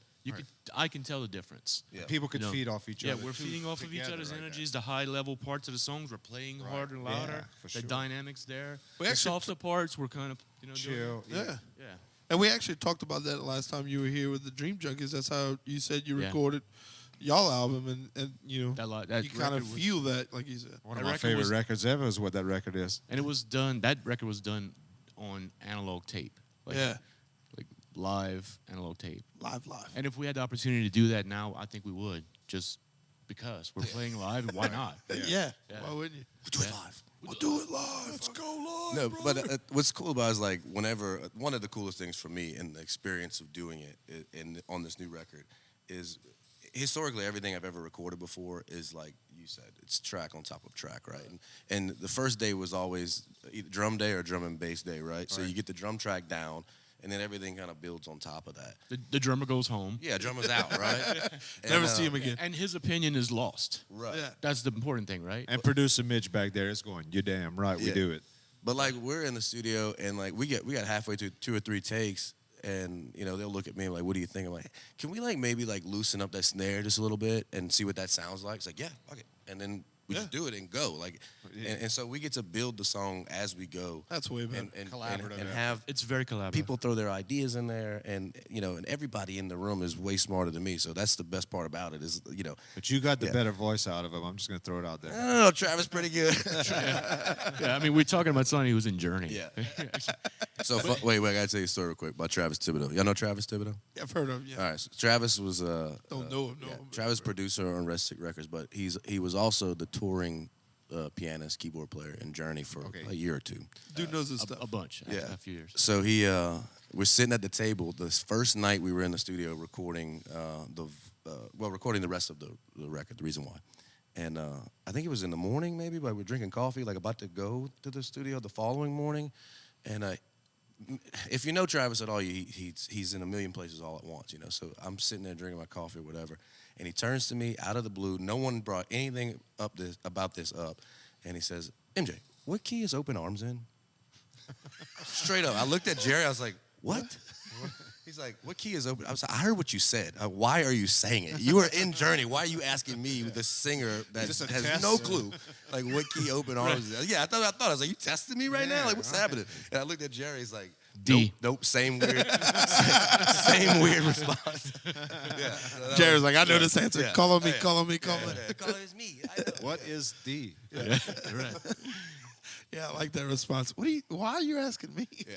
Speaker 3: I can tell the difference.
Speaker 2: Yeah.
Speaker 4: People could feed off each other.
Speaker 3: Yeah, we're feeding off of each
Speaker 4: together
Speaker 3: other's
Speaker 4: like that.
Speaker 3: energies. The high-level parts of the songs, we're playing harder and louder.
Speaker 4: Yeah, for
Speaker 3: the
Speaker 4: sure.
Speaker 3: dynamics there.
Speaker 1: We
Speaker 3: The
Speaker 1: actually
Speaker 3: softer parts, we're kind of doing
Speaker 4: Chill.
Speaker 1: Yeah.
Speaker 3: Yeah.
Speaker 1: And we actually talked about that last time you were here with the Dream Junkies. That's how you said you
Speaker 3: Yeah.
Speaker 1: recorded y'all album, and you kind of feel that, like you said.
Speaker 4: One of
Speaker 3: That
Speaker 4: my
Speaker 3: record
Speaker 4: favorite
Speaker 3: was-
Speaker 4: records ever is what that record is.
Speaker 3: And it was done. That record was done on analog tape. Like live analog tape.
Speaker 1: Live.
Speaker 3: And if we had the opportunity to do that now, I think we would. Just because we're playing live, why not?
Speaker 1: Yeah. Why wouldn't you?
Speaker 2: We'll do it live.
Speaker 1: We'll do it live. Let's go live.
Speaker 2: No, but what's cool about it is like whenever one of the coolest things for me in the experience of doing it on this new record is historically everything I've ever recorded before is like you said, it's track on top of track, right? And the first day was always either drum day or drum and bass day, right? So you get the drum track down, and then everything kind of builds on top of that.
Speaker 3: The drummer goes home.
Speaker 2: Yeah, drummer's out, right?
Speaker 1: Never see him again.
Speaker 3: And his opinion is lost.
Speaker 2: Right.
Speaker 1: Yeah.
Speaker 3: That's the important thing, right?
Speaker 4: And producer Mitch back there is going, you're damn right, we
Speaker 2: Yeah.
Speaker 4: do it.
Speaker 2: But like we're in the studio and like we got halfway to 2 or 3 takes, and they'll look at me like, what do you think? I'm like, can we like maybe like loosen up that snare just a little bit and see what that sounds like? It's like, yeah, fuck it. And then we just do it and go. Like and so we get to build the song as we go.
Speaker 1: That's way better.
Speaker 2: And
Speaker 4: Collaborative.
Speaker 2: and have
Speaker 3: It's very collaborative.
Speaker 2: people throw their ideas in there, and and everybody in the room is way smarter than me. So that's the best part about it is
Speaker 4: But you got the
Speaker 2: Yeah.
Speaker 4: better voice out of him. I'm just going to throw it out there.
Speaker 2: I don't know, Travis pretty good.
Speaker 3: Yeah, I mean, we're talking about somebody who's in Journey.
Speaker 2: Yeah. So wait, I gotta tell you a story real quick about Travis Thibodeau. Y'all know Travis Thibodeau?
Speaker 1: I've heard of him.
Speaker 2: All right, so Travis was
Speaker 1: Don't know him.
Speaker 2: Travis producer on Red Stick Records, but he was also the touring pianist, keyboard player in Journey for a year or two.
Speaker 1: Dude knows his stuff.
Speaker 3: A bunch.
Speaker 2: Yeah.
Speaker 3: A few years.
Speaker 2: So we're sitting at the table. This first night we were in the studio recording recording the rest of the record, The Reason Why. And I think it was in the morning maybe, but we're drinking coffee, like about to go to the studio the following morning. And if you know Travis at all, he's in a million places all at once, So I'm sitting there drinking my coffee or whatever, and he turns to me out of the blue. No one brought anything about this up, and he says, "MJ, what key is Open Arms in?" Straight up. I looked at Jerry. I was like, "What?" He's like, "What key is open?" I was like, "I heard what you said. Why are you saying it? You were in Journey. Why are you asking me, the singer that
Speaker 4: Just a
Speaker 2: has
Speaker 4: test.
Speaker 2: no clue, like what key Open Arms is?" Yeah, I thought. I was like, "You testing me right now? Like, what's happening?" And I looked at Jerry. He's like,
Speaker 3: D.
Speaker 2: Nope. Same weird. same weird response. Yeah.
Speaker 1: Jared's like, I know this answer.
Speaker 2: Yeah.
Speaker 1: Call on me,
Speaker 2: Yeah.
Speaker 1: call on me, call on me.
Speaker 2: Call it me. I know.
Speaker 4: What is D?
Speaker 3: Yeah, right.
Speaker 1: Yeah, I like that response. Why are you asking me?
Speaker 2: Yeah.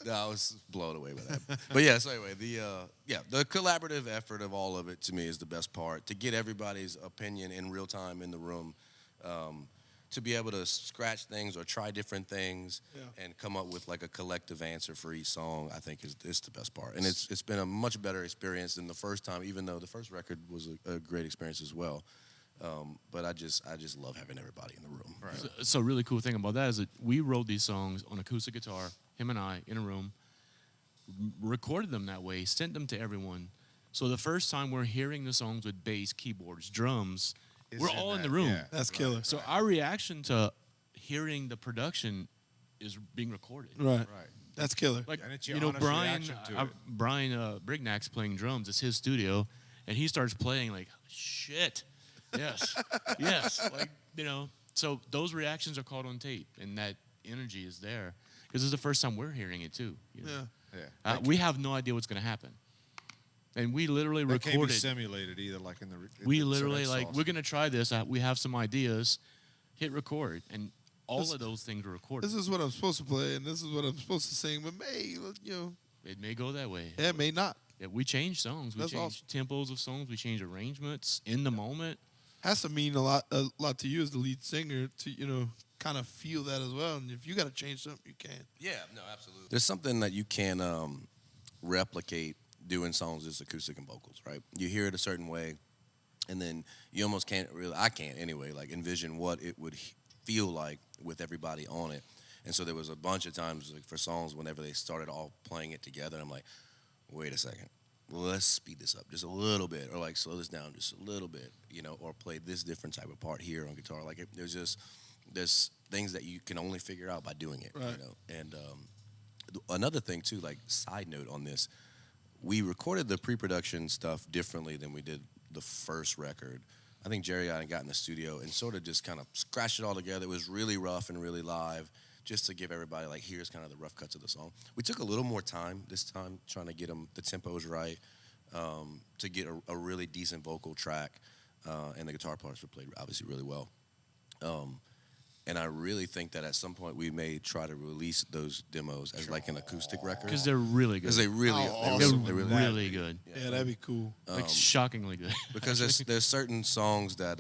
Speaker 2: No, I was blown away by that. But yeah, so anyway, the collaborative effort of all of it to me is the best part. To get everybody's opinion in real time in the room, to be able to scratch things or try different things and come up with like a collective answer for each song, I think is the best part. And it's been a much better experience than the first time, even though the first record was a great experience as well. But I just love having everybody in the room.
Speaker 4: Right.
Speaker 3: So really cool thing about that is that we wrote these songs on acoustic guitar, him and I, in a room, recorded them that way, sent them to everyone. So the first time we're hearing the songs with bass, keyboards, drums, we're all in the room.
Speaker 4: Yeah.
Speaker 1: That's killer.
Speaker 3: So our reaction to hearing the production is being recorded.
Speaker 1: Right.
Speaker 4: Right.
Speaker 1: That's killer.
Speaker 3: Like,
Speaker 4: And it's your
Speaker 3: you know,
Speaker 4: honest
Speaker 3: Brian,
Speaker 4: reaction to it.
Speaker 3: Brian Brignac's playing drums. It's his studio, and he starts playing like, shit, yes, yes. Like, you know, so those reactions are caught on tape, and that energy is there. Because this is the first time we're hearing it, too. You know?
Speaker 1: Yeah.
Speaker 4: Yeah.
Speaker 3: We have no idea what's going to happen. And we literally
Speaker 4: That can't be
Speaker 3: recorded.
Speaker 4: simulated either, like in the.
Speaker 3: We
Speaker 4: so
Speaker 3: literally,
Speaker 4: that's
Speaker 3: like,
Speaker 4: awesome.
Speaker 3: we're going to try this. We have some ideas. Hit record. And all of those things were recorded.
Speaker 1: This is what I'm supposed to play, and this is what I'm supposed to sing. But
Speaker 3: It may go that way.
Speaker 1: it may not.
Speaker 3: Yeah, we change songs. We
Speaker 1: That's
Speaker 3: change tempos of songs. We change arrangements in the moment.
Speaker 1: Has to mean a lot to you as the lead singer to kind of feel that as well. And if you got to change something, you can.
Speaker 2: Yeah, no, absolutely. There's something that you can replicate doing songs as acoustic and vocals, right? You hear it a certain way, and then you almost can't really, I can't anyway, like envision what it would feel like with everybody on it. And so there was a bunch of times like for songs whenever they started all playing it together, I'm like, wait a second, let's speed this up just a little bit, or like slow this down just a little bit, or play this different type of part here on guitar. Like there's things that you can only figure out by doing it,
Speaker 1: Right.
Speaker 2: And another thing too, like side note on this, we recorded the pre-production stuff differently than we did the first record. I think Jerry and I got in the studio and sort of just kind of scratched it all together. It was really rough and really live, just to give everybody like, here's kind of the rough cuts of the song. We took a little more time this time trying to get the tempos right, to get a really decent vocal track, and the guitar parts were played obviously really well. And I really think that at some point we may try to release those demos as like an acoustic record.
Speaker 3: Because they're really good.
Speaker 2: Because they really,
Speaker 3: They're
Speaker 2: really,
Speaker 3: really good.
Speaker 1: Yeah, that'd be cool.
Speaker 3: Like, shockingly good.
Speaker 2: because there's certain songs that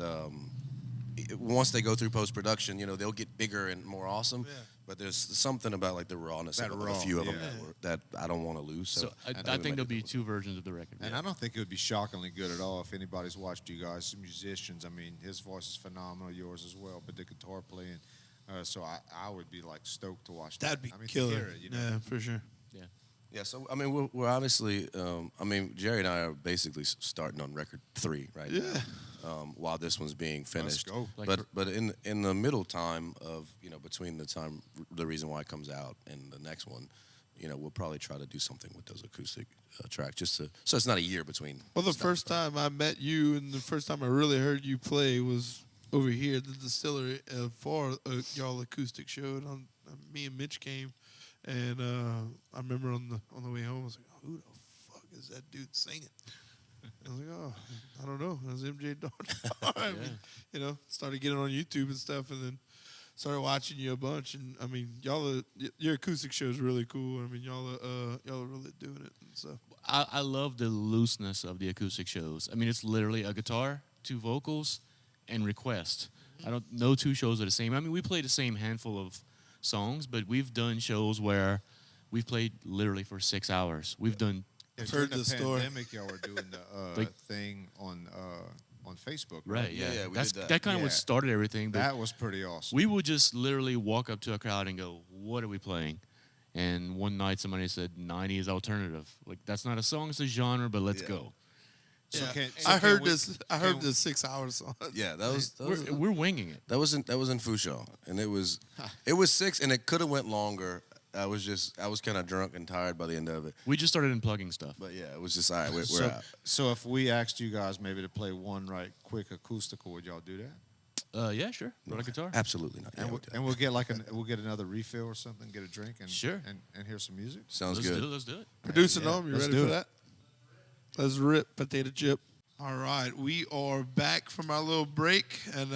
Speaker 2: once they go through post-production, they'll get bigger and more awesome.
Speaker 1: Yeah.
Speaker 2: But there's something about like the rawness
Speaker 4: That
Speaker 2: of
Speaker 4: raw,
Speaker 2: a few of them
Speaker 4: yeah.
Speaker 2: that I don't want to lose. So,
Speaker 3: So I think there'll be two versions of the record.
Speaker 4: And I don't think it would be shockingly good at all if anybody's watched you guys, musicians. I mean, his voice is phenomenal, yours as well, but the guitar playing. So I would be like stoked to watch that.
Speaker 1: That'd be
Speaker 4: I mean, to
Speaker 1: killer.
Speaker 4: hear it,
Speaker 1: Yeah, for sure.
Speaker 2: yeah. So I mean, we're obviously. Jerry and I are basically starting on record 3 right
Speaker 1: Yeah.
Speaker 2: now, while this one's being finished.
Speaker 4: go.
Speaker 3: Like
Speaker 2: but in the middle time of between the time the reason why it comes out and the next one, we'll probably try to do something with those acoustic tracks so it's not a year between.
Speaker 1: Well, the first time I met you and the first time I really heard you play was over here at the distillery for y'all acoustic show. And me and Mitch came, and I remember on the way home I was like, oh, who the fuck is that dude singing? I was like, oh, I don't know. It was MJ Dardar. I mean, started getting on YouTube and stuff, and then started watching you a bunch. And I mean, your acoustic show is really cool. I mean, y'all are really doing it and stuff.
Speaker 3: I love the looseness of the acoustic shows. I mean, it's literally a guitar, 2 vocals, and request. No 2 shows are the same. I mean, we play the same handful of songs, but we've done shows where we've played literally for 6 hours. We've done.
Speaker 1: I've
Speaker 4: During
Speaker 1: heard the story.
Speaker 4: pandemic, y'all were doing the
Speaker 3: Like-
Speaker 4: thing on Facebook.
Speaker 3: Right, yeah.
Speaker 2: Yeah, we
Speaker 3: That's
Speaker 2: did that.
Speaker 3: that kind of
Speaker 4: Yeah.
Speaker 3: what started everything. But
Speaker 4: That was pretty awesome.
Speaker 3: we would just literally walk up to a crowd and go, "What are we playing?" And one night somebody said, "90s alternative." Like, that's not a song; it's a genre. But let's
Speaker 2: Yeah.
Speaker 3: go.
Speaker 4: So
Speaker 1: Yeah.
Speaker 4: can-
Speaker 1: I
Speaker 4: so
Speaker 1: heard
Speaker 4: can we-
Speaker 1: this. I heard this 6 hours song.
Speaker 2: Yeah, that was
Speaker 3: We're winging it.
Speaker 2: that was in Fusha, and it was 6, and it could have went longer. I was kind of drunk and tired by the end of it.
Speaker 3: We just started unplugging stuff.
Speaker 2: But yeah, it was just all right. We're
Speaker 4: So,
Speaker 2: out.
Speaker 4: so if we asked you guys maybe to play one quick acoustical, would y'all do that?
Speaker 3: Yeah, sure. Brought a guitar.
Speaker 2: Absolutely not. Yeah,
Speaker 4: And we'll get we'll get another refill or something, get a drink, and
Speaker 3: Sure.
Speaker 4: and hear some music.
Speaker 2: sounds
Speaker 3: Let's
Speaker 2: good.
Speaker 3: do it. Let's do it.
Speaker 1: Producer
Speaker 4: Yeah,
Speaker 1: Noam, you
Speaker 4: let's
Speaker 1: ready
Speaker 4: do
Speaker 1: for
Speaker 4: it.
Speaker 1: that? Let's rip potato chip. All right, we are back from our little break, and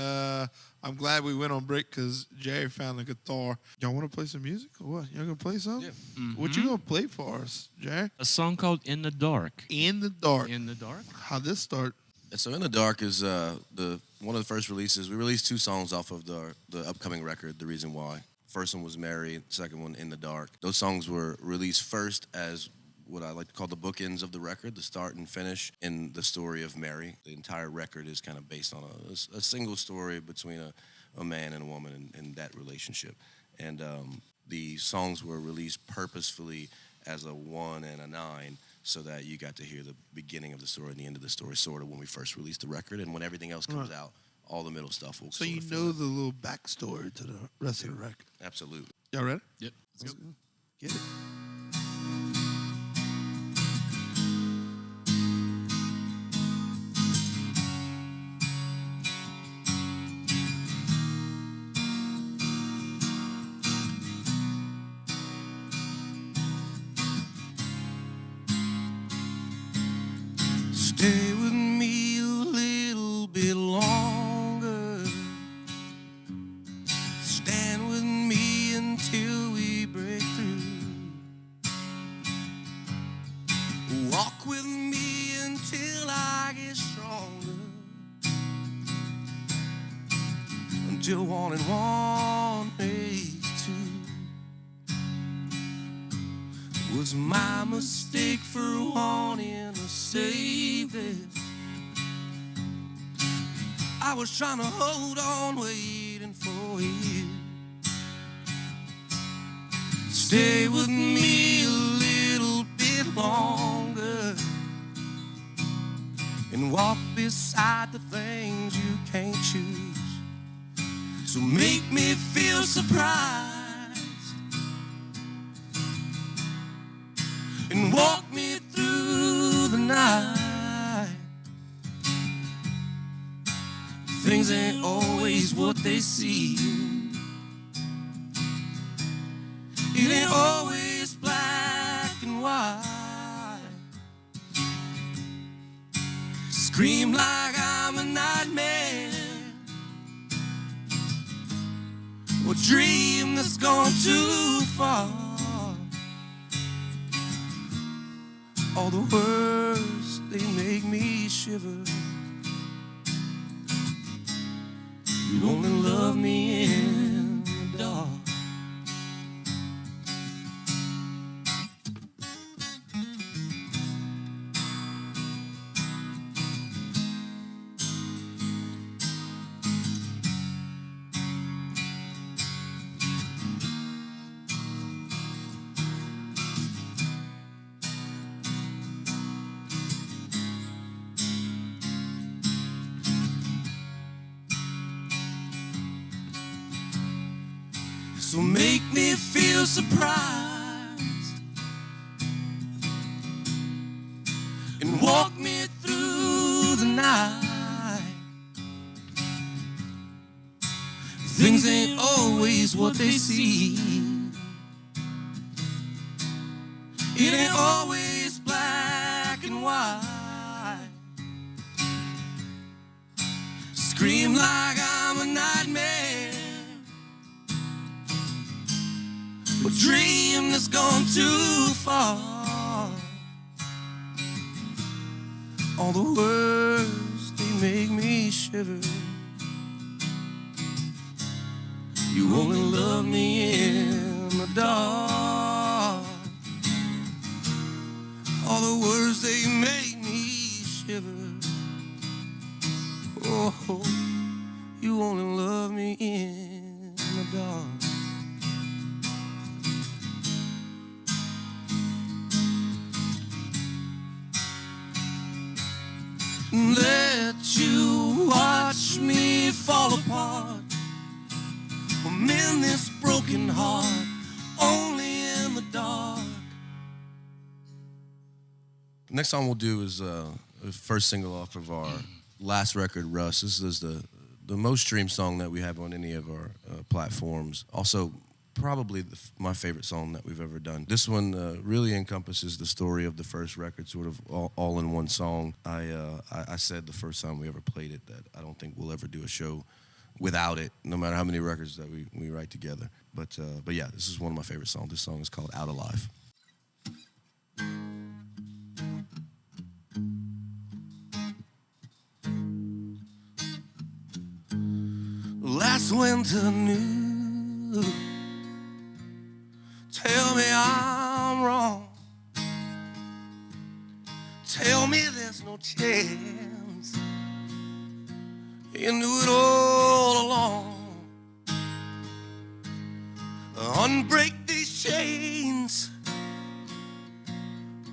Speaker 1: I'm glad we went on break because Jerry found the guitar. Y'all want to play some music or what? Y'all gonna play something?
Speaker 2: Yeah.
Speaker 1: What you gonna play for us, Jerry?
Speaker 3: A song called "In the Dark."
Speaker 1: In the Dark.
Speaker 3: In the Dark.
Speaker 1: How'd this start?
Speaker 2: So In the Dark is one of the first releases. We released 2 songs off of the upcoming record, The Reason Why. First one was Mary, second one In the Dark. Those songs were released first as what I like to call the bookends of the record, the start and finish in the story of Mary. The entire record is kind of based on a single story between a man and a woman and that relationship. And the songs were released purposefully as a 1 and a 9 so that you got to hear the beginning of the story and the end of the story sort of when we first released the record. And when everything else comes out, all the middle stuff will
Speaker 1: So
Speaker 2: sort
Speaker 1: you
Speaker 2: of fill
Speaker 1: know
Speaker 2: in.
Speaker 1: the little backstory to the rest of the record.
Speaker 2: Absolutely.
Speaker 1: Y'all ready?
Speaker 3: Yep.
Speaker 1: Let's go. Get it.
Speaker 2: Stay with me a little bit longer. Stand with me until we break through. Walk with me until I get stronger. Until 1 and 1 makes 2. It was my mistake for wanting to save this. I was trying to hold on, waiting for you. Stay with me a little bit longer and walk beside the things you can't choose. So make me feel surprised and walk me through the night. Things ain't always what they seem. It ain't always black and white. Scream like I'm a nightmare, or dream that's gone too far. All the words, they make me shiver. You only love me in the dark. So make me feel surprised and walk me through the night. Things ain't always what they seem. It ain't always black and white. Scream like I'm a nightmare, a dream that's gone too far. All the words, they make me shiver. You only love me in the dark. All the words, they make me shiver. Oh, you only love me in the dark. Let you watch me fall apart. I'm in this broken heart, only in the dark. Next song we'll do is the first single off of our last record, Russ. This is the the most streamed song that we have on any of our platforms. Also, probably my favorite song that we've ever done. This one really encompasses the story of the first record, sort of all in one song. I said the first time we ever played it that I don't think we'll ever do a show without it, no matter how many records that we write together. But yeah, this is one of my favorite songs. This song is called Out Alive. Last winter new. Tell me I'm wrong. Tell me there's no chance. You knew it all along. Unbreak these chains.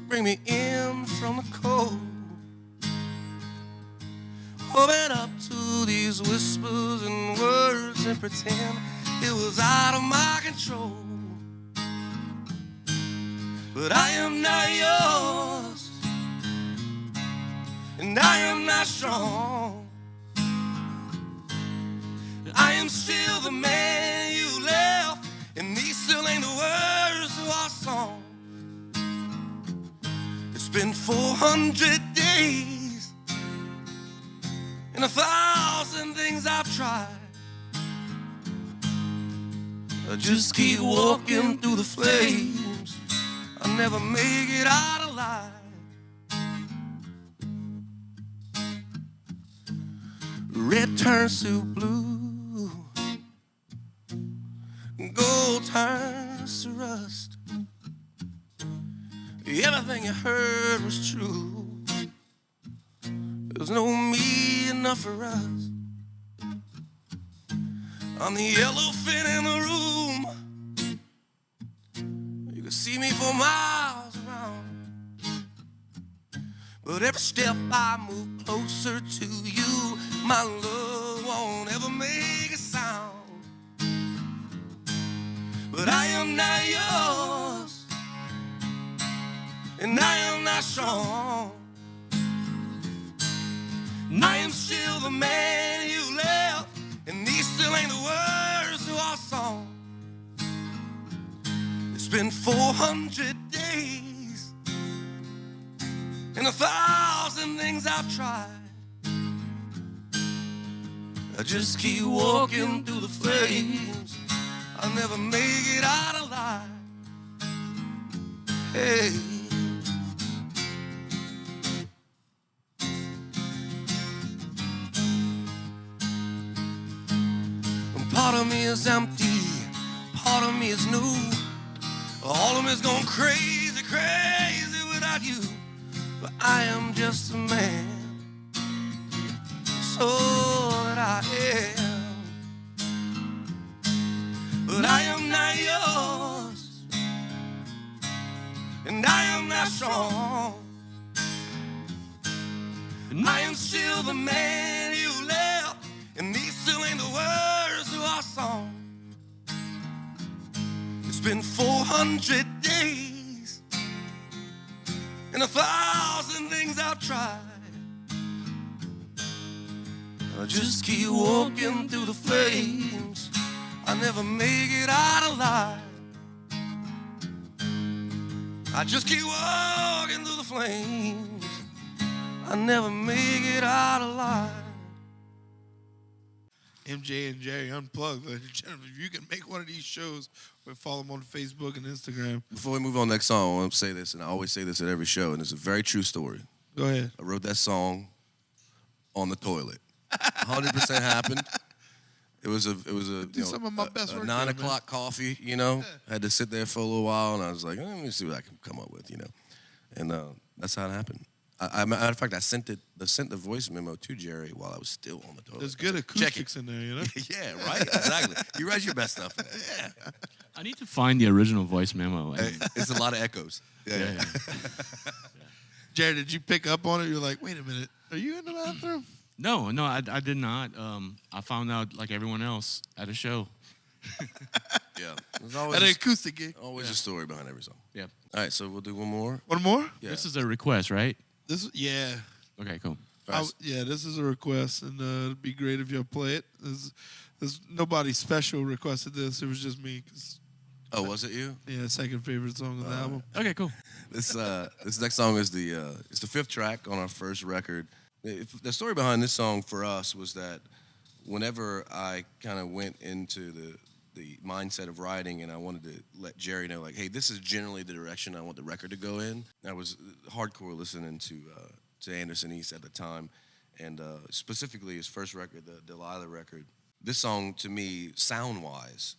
Speaker 2: Bring me in from the cold. Open up to these whispers and words and pretend it was out of my control. But I am not yours, and I am not strong. I am still the man you left, and these still ain't the words to our song. It's been 400 days, and 1,000 things I've tried. I just keep walking through the flames. I'll never make it out alive. Red turns to blue, gold turns to rust. Everything you heard was true. There's no me enough for us. I'm the elephant in the room. You can see me for miles around. But every step I move closer to you, my love won't ever make a sound. But I am not yours, and I am not strong. And I am still the man you left, and these still ain't the words to our song. It's been 400 days, and 1,000 things I've tried. I just keep walking through the flames. I'll never make it out alive. Hey. Part of me is empty, part of me is new. All of me is going crazy, crazy without you. But I am just a man, so that I am. But I am not yours, and I am not strong. And I am still the man you left, and these still ain't the words to our song. It's been 400 days, and 1,000 things I've tried. I just keep walking through the flames. I never make it out alive. I just keep walking through the flames. I never make it out alive.
Speaker 1: MJ and Jerry Unplugged, ladies and gentlemen. If you can make one of these shows, or follow them on Facebook and Instagram.
Speaker 2: Before we move on to the next song, I want to say this, and I always say this at every show, and it's a very true story.
Speaker 1: Go ahead.
Speaker 2: I wrote that song on the toilet. 100% happened. It was a
Speaker 1: some of my best work
Speaker 2: 9
Speaker 1: there,
Speaker 2: o'clock coffee, you know. Had to sit there for a little while, and I was like, let me see what I can come up with, you know. And that's how it happened. Matter of fact, I sent the voice memo to Jerry while I was still on the toilet.
Speaker 1: There's good acoustics in there, you know?
Speaker 2: Yeah, right? Exactly. You write your best stuff in there. Yeah.
Speaker 3: I need to find the original voice memo.
Speaker 2: It's a lot of echoes. Yeah.
Speaker 1: Jerry, did you pick up on it? You're like, wait a minute, are you in the bathroom?
Speaker 3: No, I did not. I found out like everyone else at a show.
Speaker 2: Yeah. There's always
Speaker 1: At an acoustic gig.
Speaker 2: always a story behind every song.
Speaker 3: Yep.
Speaker 2: All right, so we'll do one more.
Speaker 1: One more?
Speaker 2: Yeah.
Speaker 3: This is a request, right?
Speaker 1: Yeah.
Speaker 3: Okay, cool.
Speaker 1: Yeah, this is a request, and it'd be great if y'all play it. There's nobody special requested this. It was just me.
Speaker 2: Oh, was it you?
Speaker 1: Yeah, second favorite song of the album.
Speaker 3: Okay, cool.
Speaker 2: This next song is it's the 5th track on our first record. The story behind this song for us was that whenever I kind of went into the mindset of writing and I wanted to let Jerry know, like, hey, this is generally the direction I want the record to go in. I was hardcore listening to Anderson East at the time, and specifically his first record, the Delilah record. This song, to me, sound-wise,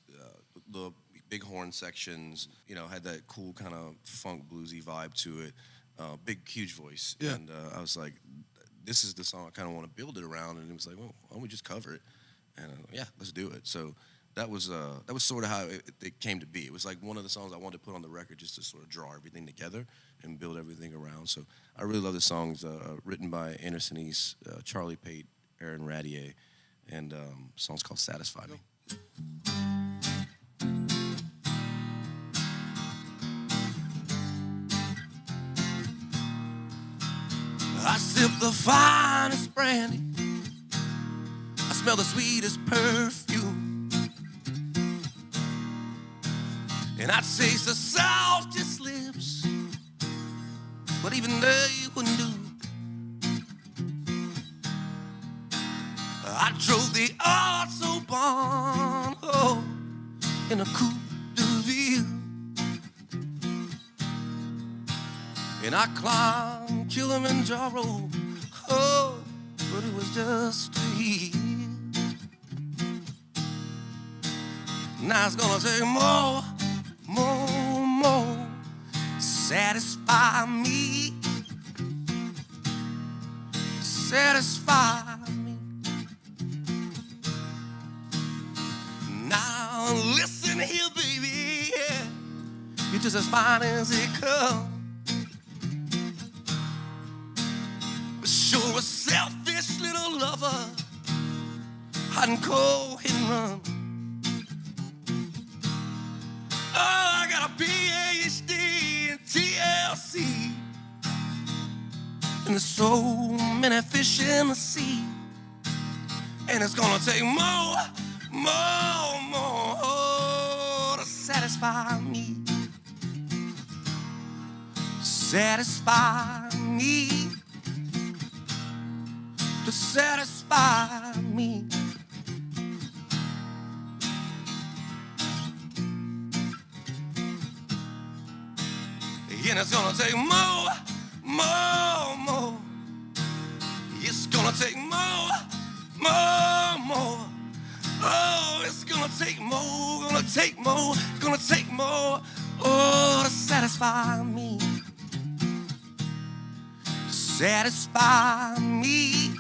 Speaker 2: the big horn sections, had that cool kind of funk bluesy vibe to it. Big, huge voice.
Speaker 1: Yeah.
Speaker 2: And I was like, this is the song I kind of want to build it around. And it was like, well, why don't we just cover it? And yeah, let's do it. So that was sort of how it came to be. It was like one of the songs I wanted to put on the record just to sort of draw everything together and build everything around. So I really love this song. It's written by Anderson East, Charlie Pate, Aaron Radier, and the song's called Satisfy Me. I sip the finest brandy, I smell the sweetest perfume, and I taste the softest lips, but even they wouldn't do. I drove the Autobahn, in a coupe de ville, and I climbed Kilimanjaro, but it was just to heal. Now it's gonna take more, satisfy me, satisfy me. Now listen here, baby, you're just as fine as it comes. You're a selfish little lover, hot and cold, hit and run. Oh, I got a PhD in TLC, and there's so many fish in the sea, and it's gonna take more to satisfy me, satisfy me, to satisfy me. And it's gonna take more. It's gonna take more. Oh, it's gonna take more, oh, to satisfy me. Satisfy me.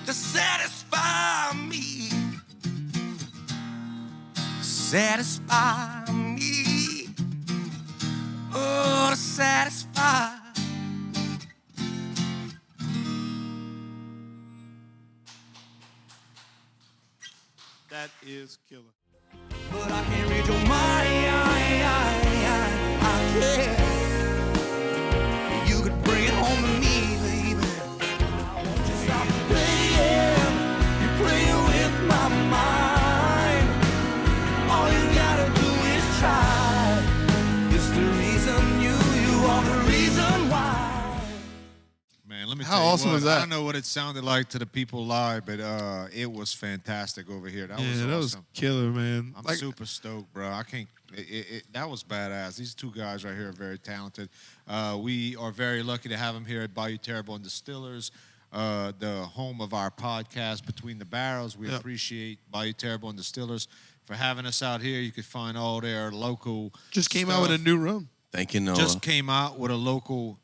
Speaker 2: To satisfy me. Satisfy me. Oh, to satisfy.
Speaker 1: That is killer.
Speaker 2: But I can't read your mind. I can't. You could bring it home to me, baby. Just stop playing. You're playing with my mind. All you gotta do is try. It's the reason you are the reason why.
Speaker 4: Man, let me
Speaker 1: How
Speaker 4: tell you
Speaker 1: awesome
Speaker 4: what,
Speaker 1: is that?
Speaker 4: I don't know what it sounded like to the people live, but it was fantastic over here. That was awesome.
Speaker 1: That was killer, man.
Speaker 4: I'm super stoked, bro. I can't. That was badass. These two guys right here are very talented. We are very lucky to have them here at Bayou Terrebonne Distillers, the home of our podcast, Between the Barrels. We appreciate Bayou Terrebonne Distillers for having us out here. You can find all their local.
Speaker 1: Just came out with a new rum.
Speaker 2: Thank you, Noah.
Speaker 4: Just came out with a local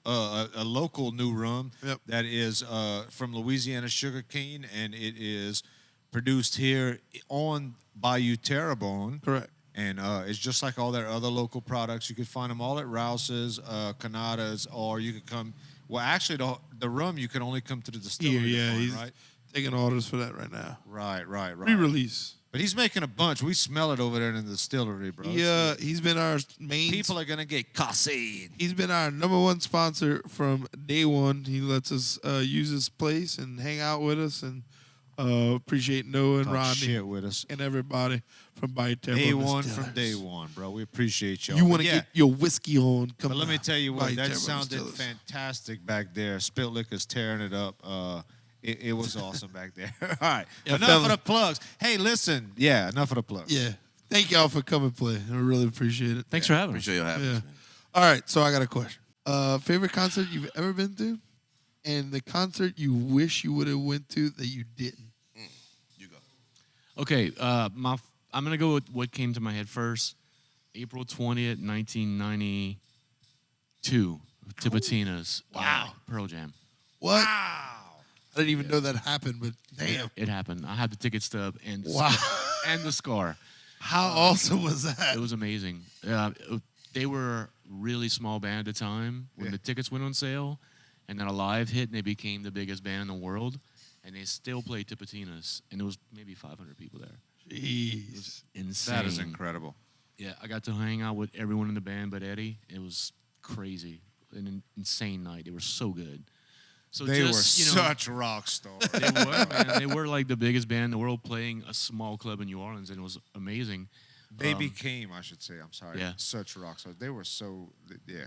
Speaker 4: new rum
Speaker 1: Yep.
Speaker 4: that is from Louisiana sugarcane, and it is produced here on Bayou Terrebonne.
Speaker 1: Correct.
Speaker 4: And it's just like all their other local products. You can find them all at Rouse's, Canada's, or you could come. Well, actually, the rum you can only come to the distillery to find,
Speaker 1: He's
Speaker 4: right?
Speaker 1: taking orders for that right now.
Speaker 4: Right.
Speaker 1: Re-release.
Speaker 4: But he's making a bunch. We smell it over there in the distillery, bro.
Speaker 1: Yeah, he's been our main.
Speaker 4: People are gonna get cassid.
Speaker 1: He's been our #1 sponsor from day one. He lets us use his place and hang out with us, and appreciate Noah and
Speaker 4: Talk
Speaker 1: Rodney
Speaker 4: shit with us.
Speaker 1: and everybody from Bayou Terrebonne
Speaker 4: Day one
Speaker 1: Distillers.
Speaker 4: from day one, bro. We appreciate y'all.
Speaker 1: You want
Speaker 4: But
Speaker 1: to
Speaker 4: yeah,
Speaker 1: get your whiskey on? Come
Speaker 4: but let me
Speaker 1: down.
Speaker 4: tell you what,
Speaker 1: Bayou
Speaker 4: that
Speaker 1: Terrebonne
Speaker 4: sounded
Speaker 1: Distillers.
Speaker 4: fantastic back there. Spilt Liquor's tearing it up. It was awesome back there. All right,
Speaker 1: Yeah,
Speaker 4: enough
Speaker 1: fella.
Speaker 4: of the plugs. Hey, listen. Yeah, enough of the plugs.
Speaker 1: Yeah. Thank y'all for coming play. I really appreciate it.
Speaker 3: Thanks for having us.
Speaker 2: Appreciate you having
Speaker 1: Yeah.
Speaker 2: us, man.
Speaker 1: All right, so I got a question. Favorite concert you've ever been to, and the concert you wish you would have went to that you didn't.
Speaker 2: You go.
Speaker 3: Okay, I'm gonna go with what came to my head first. April 20th, 1992, Tipitina's.
Speaker 1: Wow.
Speaker 3: Pearl Jam.
Speaker 1: What? I didn't even know that happened, but damn.
Speaker 3: It happened. I had the ticket stub and
Speaker 1: Wow.
Speaker 3: and the scar.
Speaker 1: How awesome was that?
Speaker 3: It was amazing. They were a really small band at the time when the tickets went on sale, and then a live hit, and they became the biggest band in the world. And they still play Tipitina's, and it was maybe 500 people there.
Speaker 1: Jeez.
Speaker 3: Insane.
Speaker 4: That is incredible.
Speaker 3: Yeah, I got to hang out with everyone in the band but Eddie. It was crazy. An insane night. They were so good. So
Speaker 4: They
Speaker 3: just,
Speaker 4: were
Speaker 3: you know,
Speaker 4: such rock stars.
Speaker 3: They were, man. They were like the biggest band in the world playing a small club in New Orleans, and it was amazing.
Speaker 4: They became, I should say, I'm sorry,
Speaker 3: Yeah.
Speaker 4: such rock stars. They were such a great
Speaker 3: Yeah.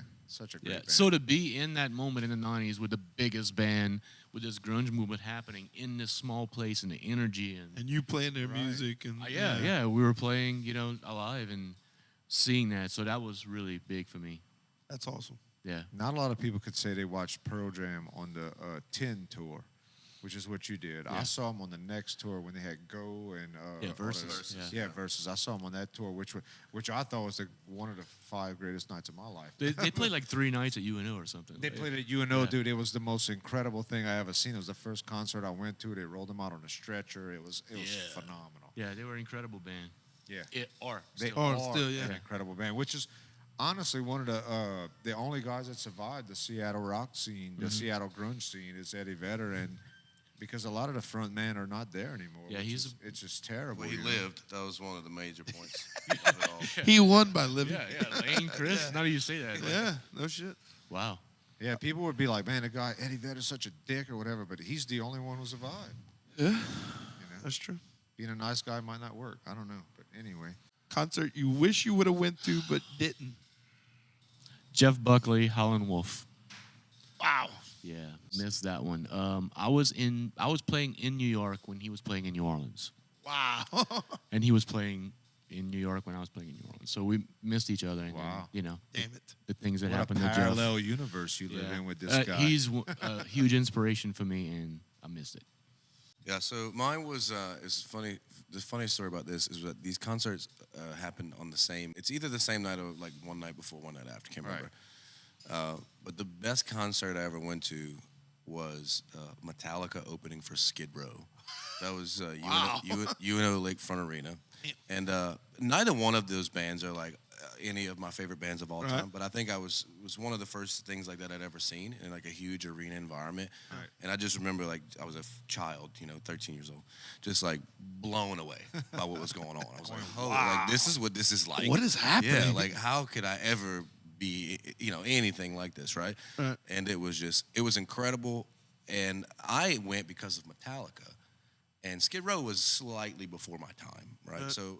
Speaker 4: band.
Speaker 3: So to be in that moment in the 90s with the biggest band, with this grunge movement happening in this small place and the energy and
Speaker 1: And you playing their music. And
Speaker 3: yeah, we were playing, alive and seeing that. So that was really big for me.
Speaker 1: That's awesome.
Speaker 3: Yeah.
Speaker 4: Not a lot of people could say they watched Pearl Jam on the 10 tour, which is what you did. I saw them on the next tour when they had Go and
Speaker 3: Versus.
Speaker 4: Yeah, Versus. I saw them on that tour, which I thought was one of the 5 greatest nights of my life.
Speaker 3: They played like 3 nights at UNO or something.
Speaker 4: They
Speaker 3: right?
Speaker 4: played at UNO,
Speaker 3: Yeah.
Speaker 4: dude. It was the most incredible thing I ever seen. It was the first concert I went to. They rolled them out on a stretcher. It was phenomenal.
Speaker 3: Yeah, they were an incredible band.
Speaker 4: Yeah.
Speaker 3: They are.
Speaker 4: They
Speaker 3: still.
Speaker 4: are
Speaker 1: still, yeah.
Speaker 4: an incredible band, which is honestly one of the only guys that survived the Seattle rock scene, the Seattle grunge scene, is Eddie Vedder, and because a lot of the front men are not there anymore.
Speaker 3: Yeah,
Speaker 4: it's just terrible.
Speaker 2: Well, he
Speaker 4: you know?
Speaker 2: lived. That was one of the major points of it all.
Speaker 1: He won by living.
Speaker 3: Yeah. Lane, Chris. Now that you say that. like,
Speaker 1: Yeah, no shit.
Speaker 3: Wow.
Speaker 4: Yeah, people would be like, man, the guy Eddie Vedder's such a dick or whatever, but he's the only one who survived.
Speaker 1: Yeah,
Speaker 4: You know,
Speaker 1: that's true.
Speaker 4: being a nice guy might not work. I don't know, but anyway.
Speaker 1: Concert you wish you would have went to but didn't.
Speaker 3: Jeff Buckley, Howlin' Wolf.
Speaker 1: Wow.
Speaker 3: Yeah, missed that one. I was playing in New York when he was playing in New Orleans,
Speaker 1: Wow.
Speaker 3: and he was playing in New York when I was playing in New Orleans. So we missed each other. And
Speaker 4: Wow.
Speaker 3: then,
Speaker 1: Damn it.
Speaker 3: the things that
Speaker 4: What
Speaker 3: happened
Speaker 4: a
Speaker 3: to Jeff.
Speaker 4: parallel universe you live in with this guy.
Speaker 3: He's a huge inspiration for me, and I missed it.
Speaker 2: Yeah, so mine was it's funny. The funny story about this is that these concerts happen on the same. It's either the same night or like one night before, one night after. Can't remember. But the best concert I ever went to was Metallica opening for Skid Row. That was UNO Lakefront Arena, and neither one of those bands are like any of my favorite bands of all time. But I think it was one of the first things like that I'd ever seen in like a huge arena environment.
Speaker 4: Right.
Speaker 2: And I just remember like I was a child, 13 years old, just like blown away by what was going on. I was like, oh, like this is what this is like.
Speaker 1: What is happening?
Speaker 2: Yeah, like how could I ever be anything like this, right? And it was incredible. And I went because of Metallica. And Skid Row was slightly before my time, right? So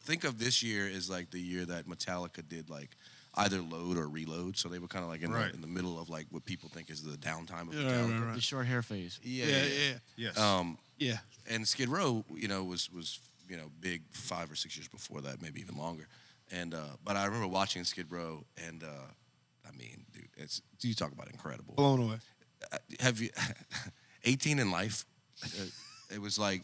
Speaker 2: think of this year as like the year that Metallica did like either Load or Reload. So they were kind of like in the middle of like what people think is the downtime of Metallica.
Speaker 3: The short hair phase.
Speaker 1: Yeah.
Speaker 4: Yes.
Speaker 1: Yeah.
Speaker 2: And Skid Row, was big 5 or 6 years before that, maybe even longer. And but I remember watching Skid Row, and I mean, dude, you talk about incredible.
Speaker 1: Blown away.
Speaker 2: Have you 18 in Life? It was like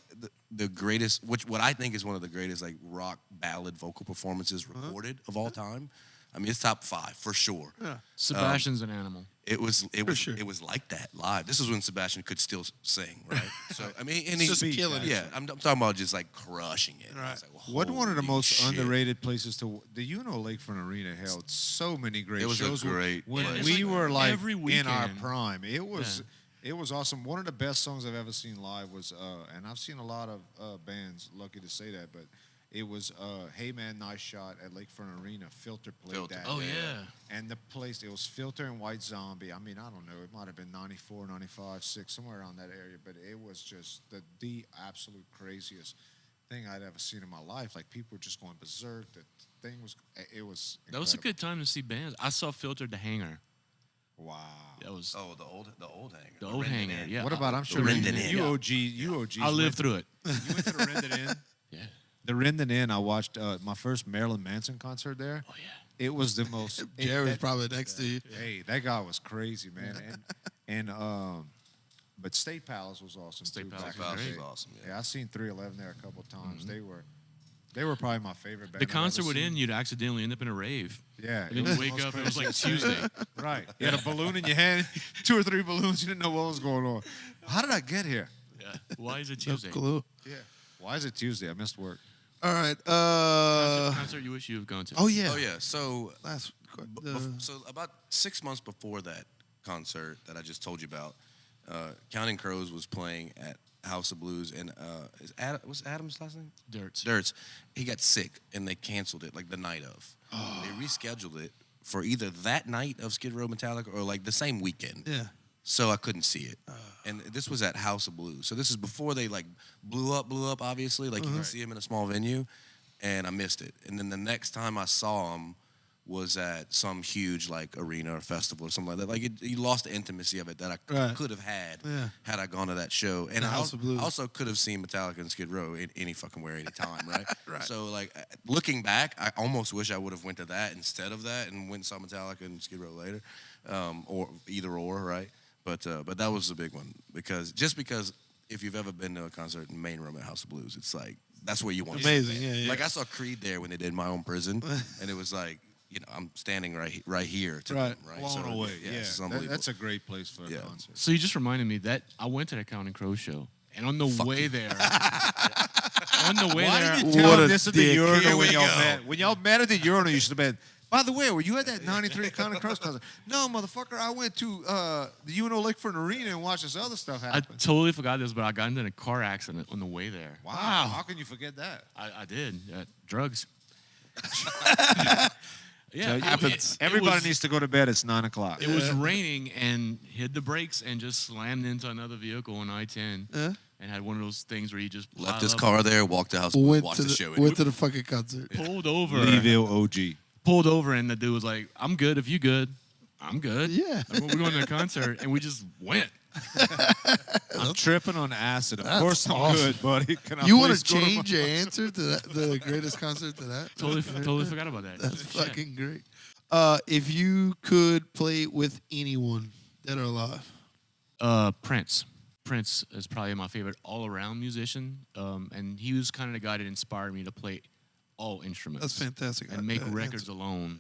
Speaker 2: the greatest, what I think is one of the greatest like rock ballad vocal performances recorded of all time. I mean, it's top 5 for sure.
Speaker 1: Yeah.
Speaker 3: Sebastian's an animal.
Speaker 2: It was
Speaker 1: sure.
Speaker 2: it was like that live. This is when Sebastian could still sing, right? So I mean, and
Speaker 1: Just killing it.
Speaker 2: Yeah, I'm talking about just like crushing it.
Speaker 1: Right.
Speaker 2: I was like,
Speaker 4: What one of the
Speaker 2: holy
Speaker 4: most
Speaker 2: shit.
Speaker 4: underrated places to the UNO Lakefront Arena held so many great
Speaker 2: It was a
Speaker 4: shows.
Speaker 2: great
Speaker 4: when
Speaker 2: place.
Speaker 4: we
Speaker 3: It's like
Speaker 4: were like
Speaker 3: every
Speaker 4: in our
Speaker 3: weekend.
Speaker 4: prime. It was It was awesome. One of the best songs I've ever seen live was, and I've seen a lot of bands, lucky to say that, but it was Hey Man, Nice Shot at Lakefront Arena. Filter played
Speaker 2: Filter.
Speaker 4: that.
Speaker 3: Oh, yeah.
Speaker 4: And the place, it was Filter and White Zombie. I mean, I don't know. It might have been 94, 95, 6, somewhere around that area, but it was just the absolute craziest thing I'd ever seen in my life. Like, people were just going berserk. The thing was, it was incredible.
Speaker 3: That was a good time to see bands. I saw Filtered the Hangar.
Speaker 4: Wow.
Speaker 3: That was
Speaker 2: Oh, the old hangar.
Speaker 3: the old
Speaker 2: Rendon
Speaker 3: hangar.
Speaker 2: Inn.
Speaker 3: Yeah.
Speaker 4: What about, I'm sure
Speaker 2: Rendon
Speaker 4: you
Speaker 2: Inn.
Speaker 4: you OGs.
Speaker 3: I lived through it.
Speaker 4: You went to the Rendon Inn?
Speaker 3: Yeah.
Speaker 4: The Rendon Inn, I watched my first Marilyn Manson concert there.
Speaker 3: Oh, yeah.
Speaker 4: It was the most.
Speaker 1: Jerry's probably next to you.
Speaker 4: Hey, that guy was crazy, man. But State Palace was awesome.
Speaker 3: State
Speaker 4: too,
Speaker 3: Palace
Speaker 4: back
Speaker 3: was
Speaker 4: in the
Speaker 3: great.
Speaker 4: day.
Speaker 2: was awesome, yeah.
Speaker 4: Yeah, I seen 311 there a couple of times. They were probably my favorite band.
Speaker 3: The
Speaker 4: I've
Speaker 3: concert
Speaker 4: ever
Speaker 3: would
Speaker 4: seen.
Speaker 3: end, you'd accidentally end up in a rave.
Speaker 4: Yeah,
Speaker 3: And then
Speaker 4: was
Speaker 3: you wake
Speaker 4: most
Speaker 3: up, it was like
Speaker 4: crazy.
Speaker 3: Tuesday.
Speaker 4: Right. You had a balloon in your hand, 2 or 3 balloons. You didn't know what was going on. How did I get here?
Speaker 3: Yeah. Why is it
Speaker 1: No
Speaker 3: Tuesday?
Speaker 1: clue.
Speaker 4: Yeah. Why is it Tuesday? I missed work.
Speaker 1: All right.
Speaker 3: Concert you wish you have gone to.
Speaker 1: Oh yeah.
Speaker 2: Oh yeah. So
Speaker 1: Last.
Speaker 2: so about 6 months before that concert that I just told you about, Counting Crows was playing at House of Blues, and what's Adam's last name? Dirts. He got sick, and they canceled it like the night of. They rescheduled it for either that night of Skid Row Metallica or like the same weekend.
Speaker 1: Yeah.
Speaker 2: So I couldn't see it. And this was at House of Blues. So this is before they like blew up, obviously. Like you can see them in a small venue. And I missed it. And then the next time I saw them was at some huge like arena or festival or something like that. Like you lost the intimacy of it that I could have had had I gone to that show. And
Speaker 1: The
Speaker 2: I
Speaker 1: House of Blues.
Speaker 2: also could have seen Metallica and Skid Row any fucking where, any time, right?
Speaker 1: Right.
Speaker 2: So like looking back, I almost wish I would have went to that instead of that and went and saw Metallica and Skid Row later, or either or, right? But that was a big one because if you've ever been to a concert in the main room at House of Blues, it's like that's where you want to
Speaker 1: Amazing,
Speaker 2: sit.
Speaker 1: yeah.
Speaker 2: Like I saw Creed there when they did My Own Prison, and it was like, you know, I'm standing right here to them, right?
Speaker 4: Blown
Speaker 2: So,
Speaker 4: away.
Speaker 2: Yeah,
Speaker 4: Yeah.
Speaker 2: it's unbelievable.
Speaker 4: That's a great place for a
Speaker 2: Yeah.
Speaker 4: concert.
Speaker 3: So you just reminded me that I went to the Counting Crows show, and on the way there,
Speaker 4: Why did you
Speaker 1: What
Speaker 4: tell
Speaker 1: a
Speaker 4: him this at the
Speaker 1: dick.
Speaker 4: urinal
Speaker 2: Here
Speaker 4: when
Speaker 2: we
Speaker 4: y'all
Speaker 2: go.
Speaker 4: met? When y'all met at the urinal, you should have been, by the way, were you at that 93 Counting Crows concert? No, motherfucker, I went to the UNO Lakefront Arena and watched this other stuff
Speaker 3: I
Speaker 4: happen.
Speaker 3: totally forgot this, but I got into a car accident on the way there.
Speaker 4: Wow. How can you forget that?
Speaker 3: I did. Drugs.
Speaker 4: So
Speaker 3: it-
Speaker 4: happens.
Speaker 3: it
Speaker 4: Everybody
Speaker 3: was-
Speaker 4: needs to go to bed. It's 9 o'clock.
Speaker 3: It was raining and hit the brakes and just slammed into another vehicle on I-10 and had one of those things where you just
Speaker 2: Left
Speaker 3: pile
Speaker 2: his
Speaker 3: up,
Speaker 2: car there, walked to House of Blues, watched the show.
Speaker 1: Went to the fucking concert.
Speaker 3: pulled over,
Speaker 4: Leeville OG.
Speaker 3: pulled over, and the dude was like, "I'm good. If you good, I'm good."
Speaker 1: Yeah.
Speaker 3: Like, we're going to a concert, and we just went.
Speaker 4: I'm tripping on acid. Of
Speaker 1: That's
Speaker 4: course I'm
Speaker 1: awesome.
Speaker 4: good, buddy. Can I
Speaker 1: You want
Speaker 4: please
Speaker 1: to
Speaker 4: go my-
Speaker 1: change your answer to that, the greatest concert to that?
Speaker 3: Totally forgot about that.
Speaker 1: That's
Speaker 3: Shit.
Speaker 1: fucking great. If you could play with anyone, dead or alive,
Speaker 3: Prince. Prince is probably my favorite all-around musician, and he was kind of the guy that inspired me to play all instruments.
Speaker 1: that's fantastic.
Speaker 3: And make
Speaker 1: That
Speaker 3: records
Speaker 1: answer.
Speaker 3: alone.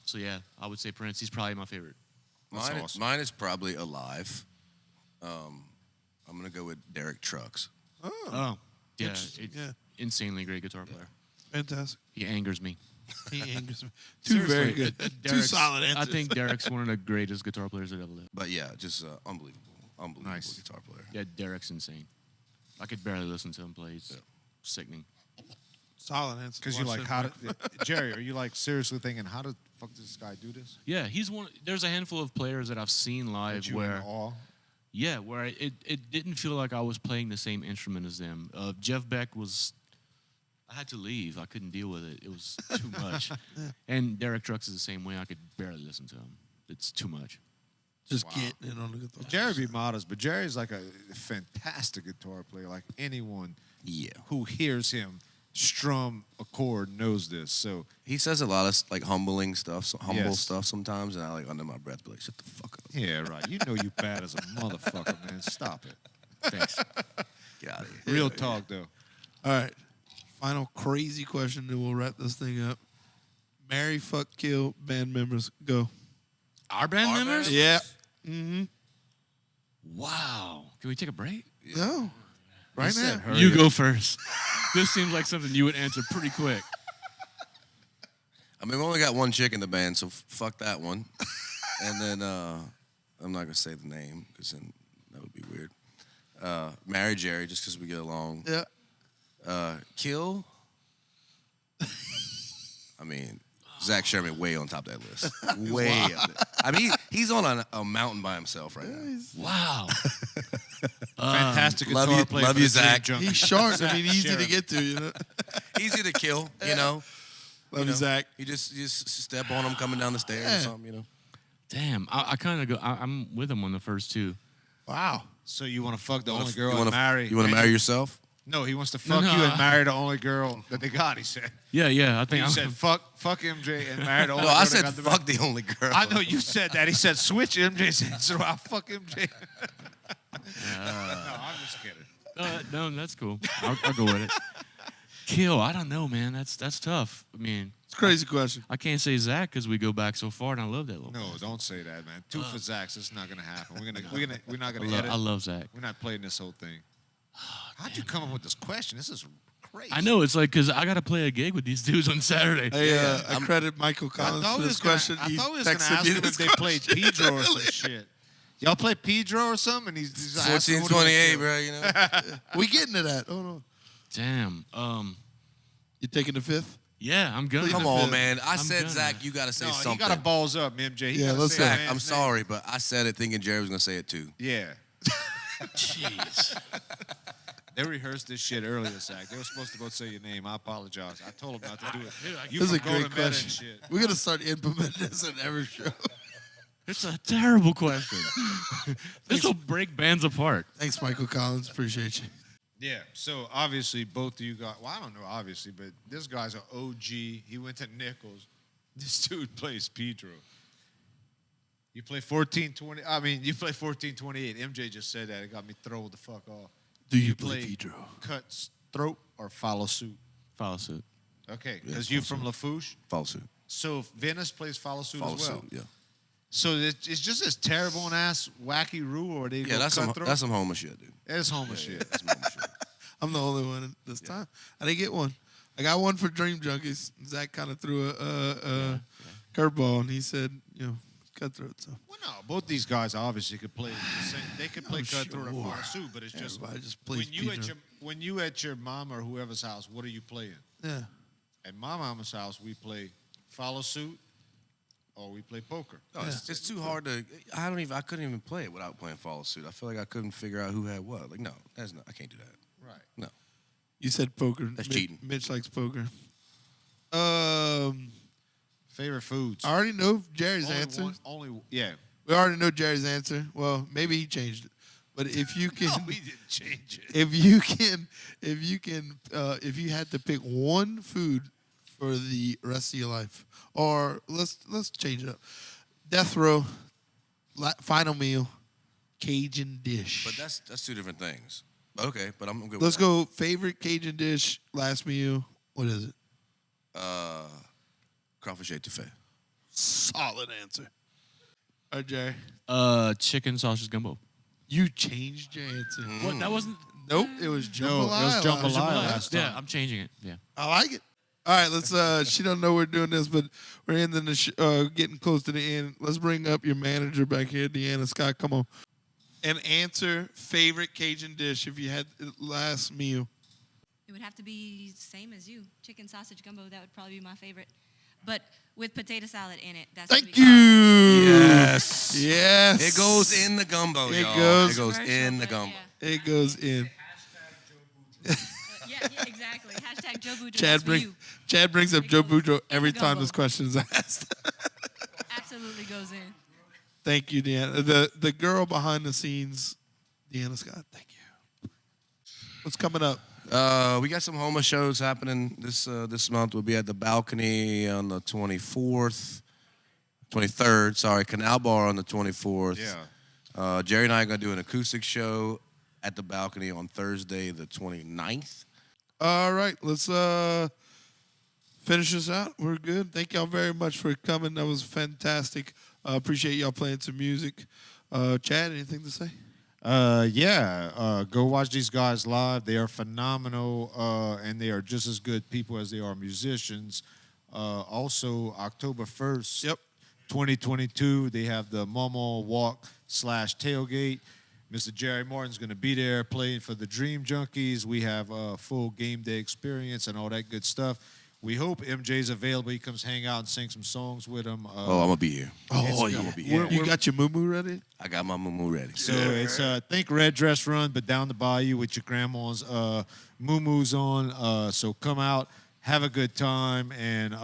Speaker 3: So yeah, I would say Prince. He's probably my favorite.
Speaker 2: Mine is probably alive. I'm gonna go with Derek Trucks.
Speaker 3: Oh, yeah,
Speaker 1: Interesting, yeah.
Speaker 3: insanely great guitar player.
Speaker 1: Fantastic.
Speaker 3: He angers me.
Speaker 1: He angers me. Two very
Speaker 3: Seriously,
Speaker 1: good. Two
Speaker 3: Derek's-
Speaker 1: solid answers.
Speaker 3: I think Derek's one of the greatest guitar players that ever lived.
Speaker 2: But yeah, just unbelievable
Speaker 4: Nice.
Speaker 2: guitar player.
Speaker 3: Yeah, Derek's insane. I could barely listen to him play. He's sickening.
Speaker 1: solid answer.
Speaker 4: Because you're
Speaker 1: Watch
Speaker 4: like,
Speaker 1: that.
Speaker 4: how did, Jerry, are you like seriously thinking, how the fuck does this guy do this?
Speaker 3: Yeah, he's one. There's a handful of players that I've seen live
Speaker 4: That you
Speaker 3: where
Speaker 4: in awe?
Speaker 3: Yeah, where it didn't feel like I was playing the same instrument as them. Jeff Beck was, I had to leave. I couldn't deal with it. It was too much. And Derek Trucks is the same way. I could barely listen to him. It's too much.
Speaker 1: Just getting in on the guitar.
Speaker 4: Jerry be modest, but Jerry's like a fantastic guitar player. Like anyone
Speaker 2: Yeah.
Speaker 4: who hears him strum a chord knows this. So
Speaker 2: He says a lot of like humbling stuff, humble
Speaker 4: Yes.
Speaker 2: stuff sometimes, and I like under my breath be like, shut the fuck up.
Speaker 4: yeah, right. You know you bad as a motherfucker, man. Stop it.
Speaker 3: Thanks.
Speaker 2: Get out of here.
Speaker 4: Real talk though.
Speaker 1: All right. Final crazy question, and we'll wrap this thing up. Marry, fuck, kill band members. Go.
Speaker 3: Our band
Speaker 2: Our
Speaker 3: members?
Speaker 2: band?
Speaker 1: Yeah. Mm-hmm.
Speaker 3: Wow. Can we take a break?
Speaker 1: No. Right
Speaker 4: said
Speaker 1: now.
Speaker 4: hurry
Speaker 3: You
Speaker 4: up.
Speaker 3: go first. This seems like something you would answer pretty quick.
Speaker 2: I mean, we only got one chick in the band, so fuck that one. And then I'm not gonna say the name because then that would be weird. Marry Jerry just because we get along.
Speaker 1: Yeah.
Speaker 2: Kill. I mean, Zach Sherman way on top of that list. Way up there. I mean, he's on a mountain by himself right now.
Speaker 3: Wow.
Speaker 4: Fantastic
Speaker 2: love
Speaker 4: guitar
Speaker 2: you-
Speaker 4: player.
Speaker 2: love
Speaker 4: for
Speaker 2: you,
Speaker 4: the Dream
Speaker 2: Zach.
Speaker 4: Junkie.
Speaker 1: He's short. I mean, easy to
Speaker 4: Sharon.
Speaker 1: get to, you know.
Speaker 2: Easy to kill, you know.
Speaker 1: Love you, Zach.
Speaker 2: You just step on him coming down the stairs
Speaker 1: Yeah.
Speaker 2: or something, you know.
Speaker 3: Damn. I kind of go. I'm with him on the first two.
Speaker 1: Wow.
Speaker 4: So you want to fuck the
Speaker 2: You
Speaker 4: only
Speaker 2: wanna-
Speaker 4: girl
Speaker 2: you
Speaker 4: and
Speaker 2: wanna-
Speaker 4: marry?
Speaker 2: You want to marry yourself?
Speaker 4: No, he wants to fuck
Speaker 3: no,
Speaker 4: you and
Speaker 3: I-
Speaker 4: marry the only girl that they got. He said.
Speaker 3: Yeah. I think
Speaker 4: You
Speaker 3: I'm.
Speaker 4: said fuck MJ and marry the only
Speaker 2: No,
Speaker 4: girl.
Speaker 2: I
Speaker 4: they
Speaker 2: said
Speaker 4: got the
Speaker 2: fuck the only girl.
Speaker 4: I know you said that. He said switch MJ's answer. I'll fuck MJ. No, I'm just kidding.
Speaker 3: No, that's cool. I'll go with it. Kill. I don't know, man. That's tough. I mean,
Speaker 1: It's a crazy question.
Speaker 3: I can't say Zach because we go back so far, and I love that little.
Speaker 4: No, don't say that, man. Two for Zach's. It's not gonna happen. We're not gonna
Speaker 3: I
Speaker 4: edit.
Speaker 3: love Zach.
Speaker 4: We're not playing this whole thing. How'd you come up with this question? This is crazy.
Speaker 3: I know it's like because I got to play a gig with these dudes on Saturday.
Speaker 1: I credit Michael Collins for this question.
Speaker 4: I
Speaker 1: He
Speaker 4: thought we was gonna
Speaker 1: texted
Speaker 4: ask
Speaker 1: me
Speaker 4: him
Speaker 1: this
Speaker 4: if they
Speaker 1: question.
Speaker 4: played Pedro or some shit. Y'all play Pedro or something? And he's asking what do we
Speaker 2: 1428,
Speaker 4: do?
Speaker 2: bro. You know.
Speaker 1: We getting to that. Oh no.
Speaker 3: Damn.
Speaker 1: You taking the fifth?
Speaker 3: Yeah, I'm gonna.
Speaker 2: Come on, man. I
Speaker 3: I'm
Speaker 2: said,
Speaker 3: gonna.
Speaker 2: Zach, you got to say
Speaker 4: No,
Speaker 2: something.
Speaker 4: he got to balls up, MJ. He
Speaker 1: Yeah,
Speaker 4: gotta
Speaker 1: let's
Speaker 4: say
Speaker 1: say
Speaker 4: the
Speaker 1: it.
Speaker 4: man's
Speaker 2: I'm
Speaker 4: name.
Speaker 2: sorry, but I said it thinking Jerry was going to say it too.
Speaker 4: Yeah.
Speaker 3: Jeez.
Speaker 4: They rehearsed this shit earlier, Zach. They were supposed to both say your name. I apologize. I told them not to do it. You
Speaker 1: This is a
Speaker 4: from Go to
Speaker 1: great
Speaker 4: Meta and
Speaker 1: question.
Speaker 4: shit.
Speaker 1: We're gonna start implementing this in every show.
Speaker 3: It's a terrible question. This will break bands apart.
Speaker 1: Thanks, Michael Collins. Appreciate you.
Speaker 4: Yeah, so obviously both of you got, well, I don't know, obviously, but this guy's an OG. He went to Nichols. This dude plays Pedro. You play 1420. I mean, you play 1428. MJ just said that. It got me thrown the fuck off.
Speaker 1: Do you
Speaker 4: play
Speaker 1: play Pedro?
Speaker 4: Cut throat or follow suit?
Speaker 3: Follow suit.
Speaker 4: Okay, because you from Lafourche.
Speaker 2: Follow suit.
Speaker 4: So Venice plays follow suit
Speaker 2: Follow
Speaker 4: as well.
Speaker 2: suit, yeah.
Speaker 4: So it's just this terrible and ass wacky rule, or they
Speaker 2: Yeah,
Speaker 4: go
Speaker 2: that's
Speaker 4: cutthroat?
Speaker 2: some Houma shit, dude.
Speaker 4: It's Houma shit.
Speaker 2: That's some Houma shit.
Speaker 1: I'm the only one this time. I didn't get one. I got one for Dream Junkies. Zach kind of threw a curveball, and he said, cutthroat. So
Speaker 4: Well, no, both these guys obviously could play the same. They could play
Speaker 1: I'm
Speaker 4: cutthroat or
Speaker 1: sure.
Speaker 4: follow suit, but it's just
Speaker 1: Everybody just plays
Speaker 4: when you at your mom or whoever's house, what are you playing?
Speaker 1: yeah.
Speaker 4: At my mama's house, we play follow suit or we play poker.
Speaker 2: No, it's too hard to. I couldn't even play it without playing follow suit. I feel like I couldn't figure out who had what. Like, no, I can't do that.
Speaker 4: Right.
Speaker 2: No.
Speaker 1: You said poker.
Speaker 2: That's cheating.
Speaker 1: Mitch likes poker.
Speaker 4: Favorite foods.
Speaker 1: I already know Jerry's
Speaker 4: Only
Speaker 1: answer.
Speaker 4: Yeah.
Speaker 1: We already know Jerry's answer. Well, maybe he changed it. But if you can,
Speaker 4: No, we didn't change it.
Speaker 1: if you had to pick one food for the rest of your life, or let's change it up. Death row, final meal, Cajun dish.
Speaker 2: But that's two different things. Okay, but I'm good.
Speaker 1: Let's
Speaker 2: with
Speaker 1: go favorite Cajun dish, last meal. What is it?
Speaker 2: that. Crawfish etouffee.
Speaker 1: Solid answer. All right, Jerry.
Speaker 3: Chicken sausage gumbo.
Speaker 1: You changed your answer.
Speaker 3: What? That wasn't.
Speaker 1: Nope, it was jambalaya.
Speaker 4: it was jambalaya.
Speaker 1: last time.
Speaker 3: Yeah, I'm changing it. Yeah.
Speaker 1: I like it. All right, let's. She don't know we're doing this, but we're ending the getting close to the end. Let's bring up your manager back here, Deanna Scott. Come on, and answer favorite Cajun dish if you had last meal.
Speaker 5: It would have to be same as you. Chicken sausage gumbo, that would probably be my favorite. But with potato salad in it. That's
Speaker 1: Thank
Speaker 5: what we call it.
Speaker 1: you.
Speaker 2: Yes.
Speaker 1: Yes.
Speaker 2: It goes in the gumbo,
Speaker 1: It
Speaker 2: y'all.
Speaker 1: goes-
Speaker 2: It goes
Speaker 5: Commercial,
Speaker 2: in the
Speaker 5: but
Speaker 2: gumbo.
Speaker 5: yeah.
Speaker 1: It goes in.
Speaker 5: Yeah, exactly. Hashtag Joe Boudreaux.
Speaker 1: Chad brings up Joe
Speaker 5: goes
Speaker 1: Boudreaux every
Speaker 5: in the
Speaker 1: time
Speaker 5: gumbo.
Speaker 1: this question is asked.
Speaker 5: Absolutely goes in.
Speaker 1: Thank you, Deanna. The girl behind the scenes, Deanna Scott. Thank you. What's coming up?
Speaker 2: We got some Houma shows happening this month. We'll be at the Balcony on the 23rd. Sorry, Canal Bar on the 24th.
Speaker 4: Yeah.
Speaker 2: Jerry and I are going to do an acoustic show at the Balcony on Thursday, the 29th.
Speaker 1: All right, let's finish this out. We're good. Thank y'all very much for coming. That was fantastic. Appreciate y'all playing some music. Chad, anything to say?
Speaker 4: Go watch these guys live. They are phenomenal, and they are just as good people as they are musicians. Also, October 1st,
Speaker 1: Yep.
Speaker 4: 2022, they have the Momo Walk /tailgate. Mr. Jerry Martin's going to be there playing for the Dream Junkies. We have a full game day experience and all that good stuff. We hope MJ's available. He comes hang out and sing some songs with him.
Speaker 2: I'm going to be here.
Speaker 1: Oh,
Speaker 2: I'm
Speaker 1: yeah.
Speaker 2: gonna be here.
Speaker 1: You got your moo ready?
Speaker 2: I got my moo ready.
Speaker 4: So it's think Red Dress Run, but down the bayou with your grandma's moo-moos on. So come out, have a good time, and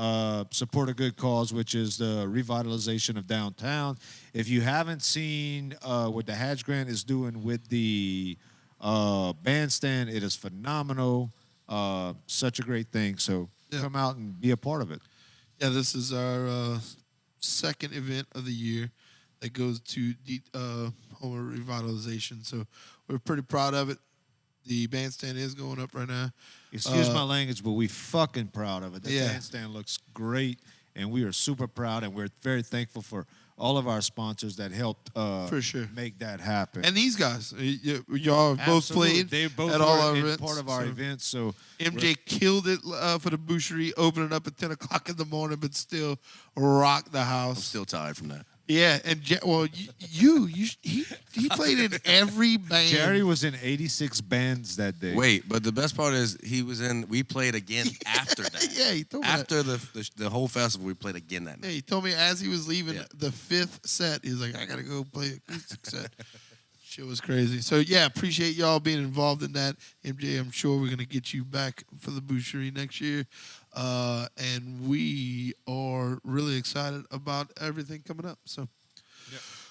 Speaker 4: support a good cause, which is the revitalization of downtown. If you haven't seen what the Hatch Grant is doing with the bandstand, it is phenomenal. Such a great thing. So come out and be a part of it.
Speaker 1: Yeah, this is our second event of the year that goes to the Houma revitalization. So we're pretty proud of it. The bandstand is going up right now.
Speaker 4: Excuse my language, but we fucking proud of it. The
Speaker 1: Yeah.
Speaker 4: bandstand looks great, and we are super proud, and we're very thankful for all of our sponsors that helped
Speaker 1: For sure.
Speaker 4: make that happen.
Speaker 1: And these guys, y'all have both
Speaker 4: Absolutely.
Speaker 1: played
Speaker 4: They both
Speaker 1: at all
Speaker 4: were
Speaker 1: our
Speaker 4: in
Speaker 1: events.
Speaker 4: part of our
Speaker 1: so
Speaker 4: events. So
Speaker 1: MJ killed it for the boucherie, opening up at 10 o'clock in the morning, but still rocked the house.
Speaker 2: I'm still tired from that.
Speaker 1: Yeah, and he played in every band.
Speaker 4: Jerry was in 86 bands that day.
Speaker 2: Wait, but the best part is we played again after that.
Speaker 1: Yeah, he told me that.
Speaker 2: After the whole festival, we played again that
Speaker 1: Yeah,
Speaker 2: night.
Speaker 1: he told me as he was leaving
Speaker 2: Yeah.
Speaker 1: the fifth set, he was like, I got to go play acoustic set. Shit was crazy. So, yeah, appreciate y'all being involved in that. MJ, I'm sure we're going to get you back for the boucherie next year. And we are really excited about everything coming up. So,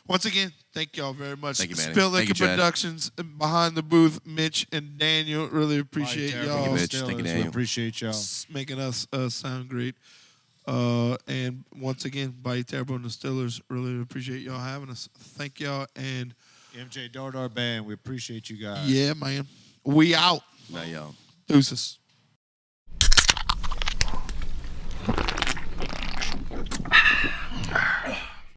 Speaker 1: once again, thank y'all very much.
Speaker 2: Thank you, Manny.
Speaker 1: Spill
Speaker 2: Thank
Speaker 1: Liquor
Speaker 2: you, Chad.
Speaker 1: Productions behind the booth, Mitch and Daniel. Really appreciate
Speaker 4: Bayou
Speaker 1: y'all
Speaker 2: Thank you, Mitch.
Speaker 4: Distillers,
Speaker 2: Thank you,
Speaker 4: we
Speaker 2: Daniel.
Speaker 4: appreciate y'all.
Speaker 1: making us sound great. And once again, Bayou Terrebonne Distillers, really appreciate y'all having us. Thank y'all. And
Speaker 4: MJ Dardar Band, we appreciate you guys.
Speaker 1: yeah, man, we out.
Speaker 2: Now, y'all.
Speaker 1: Deuces.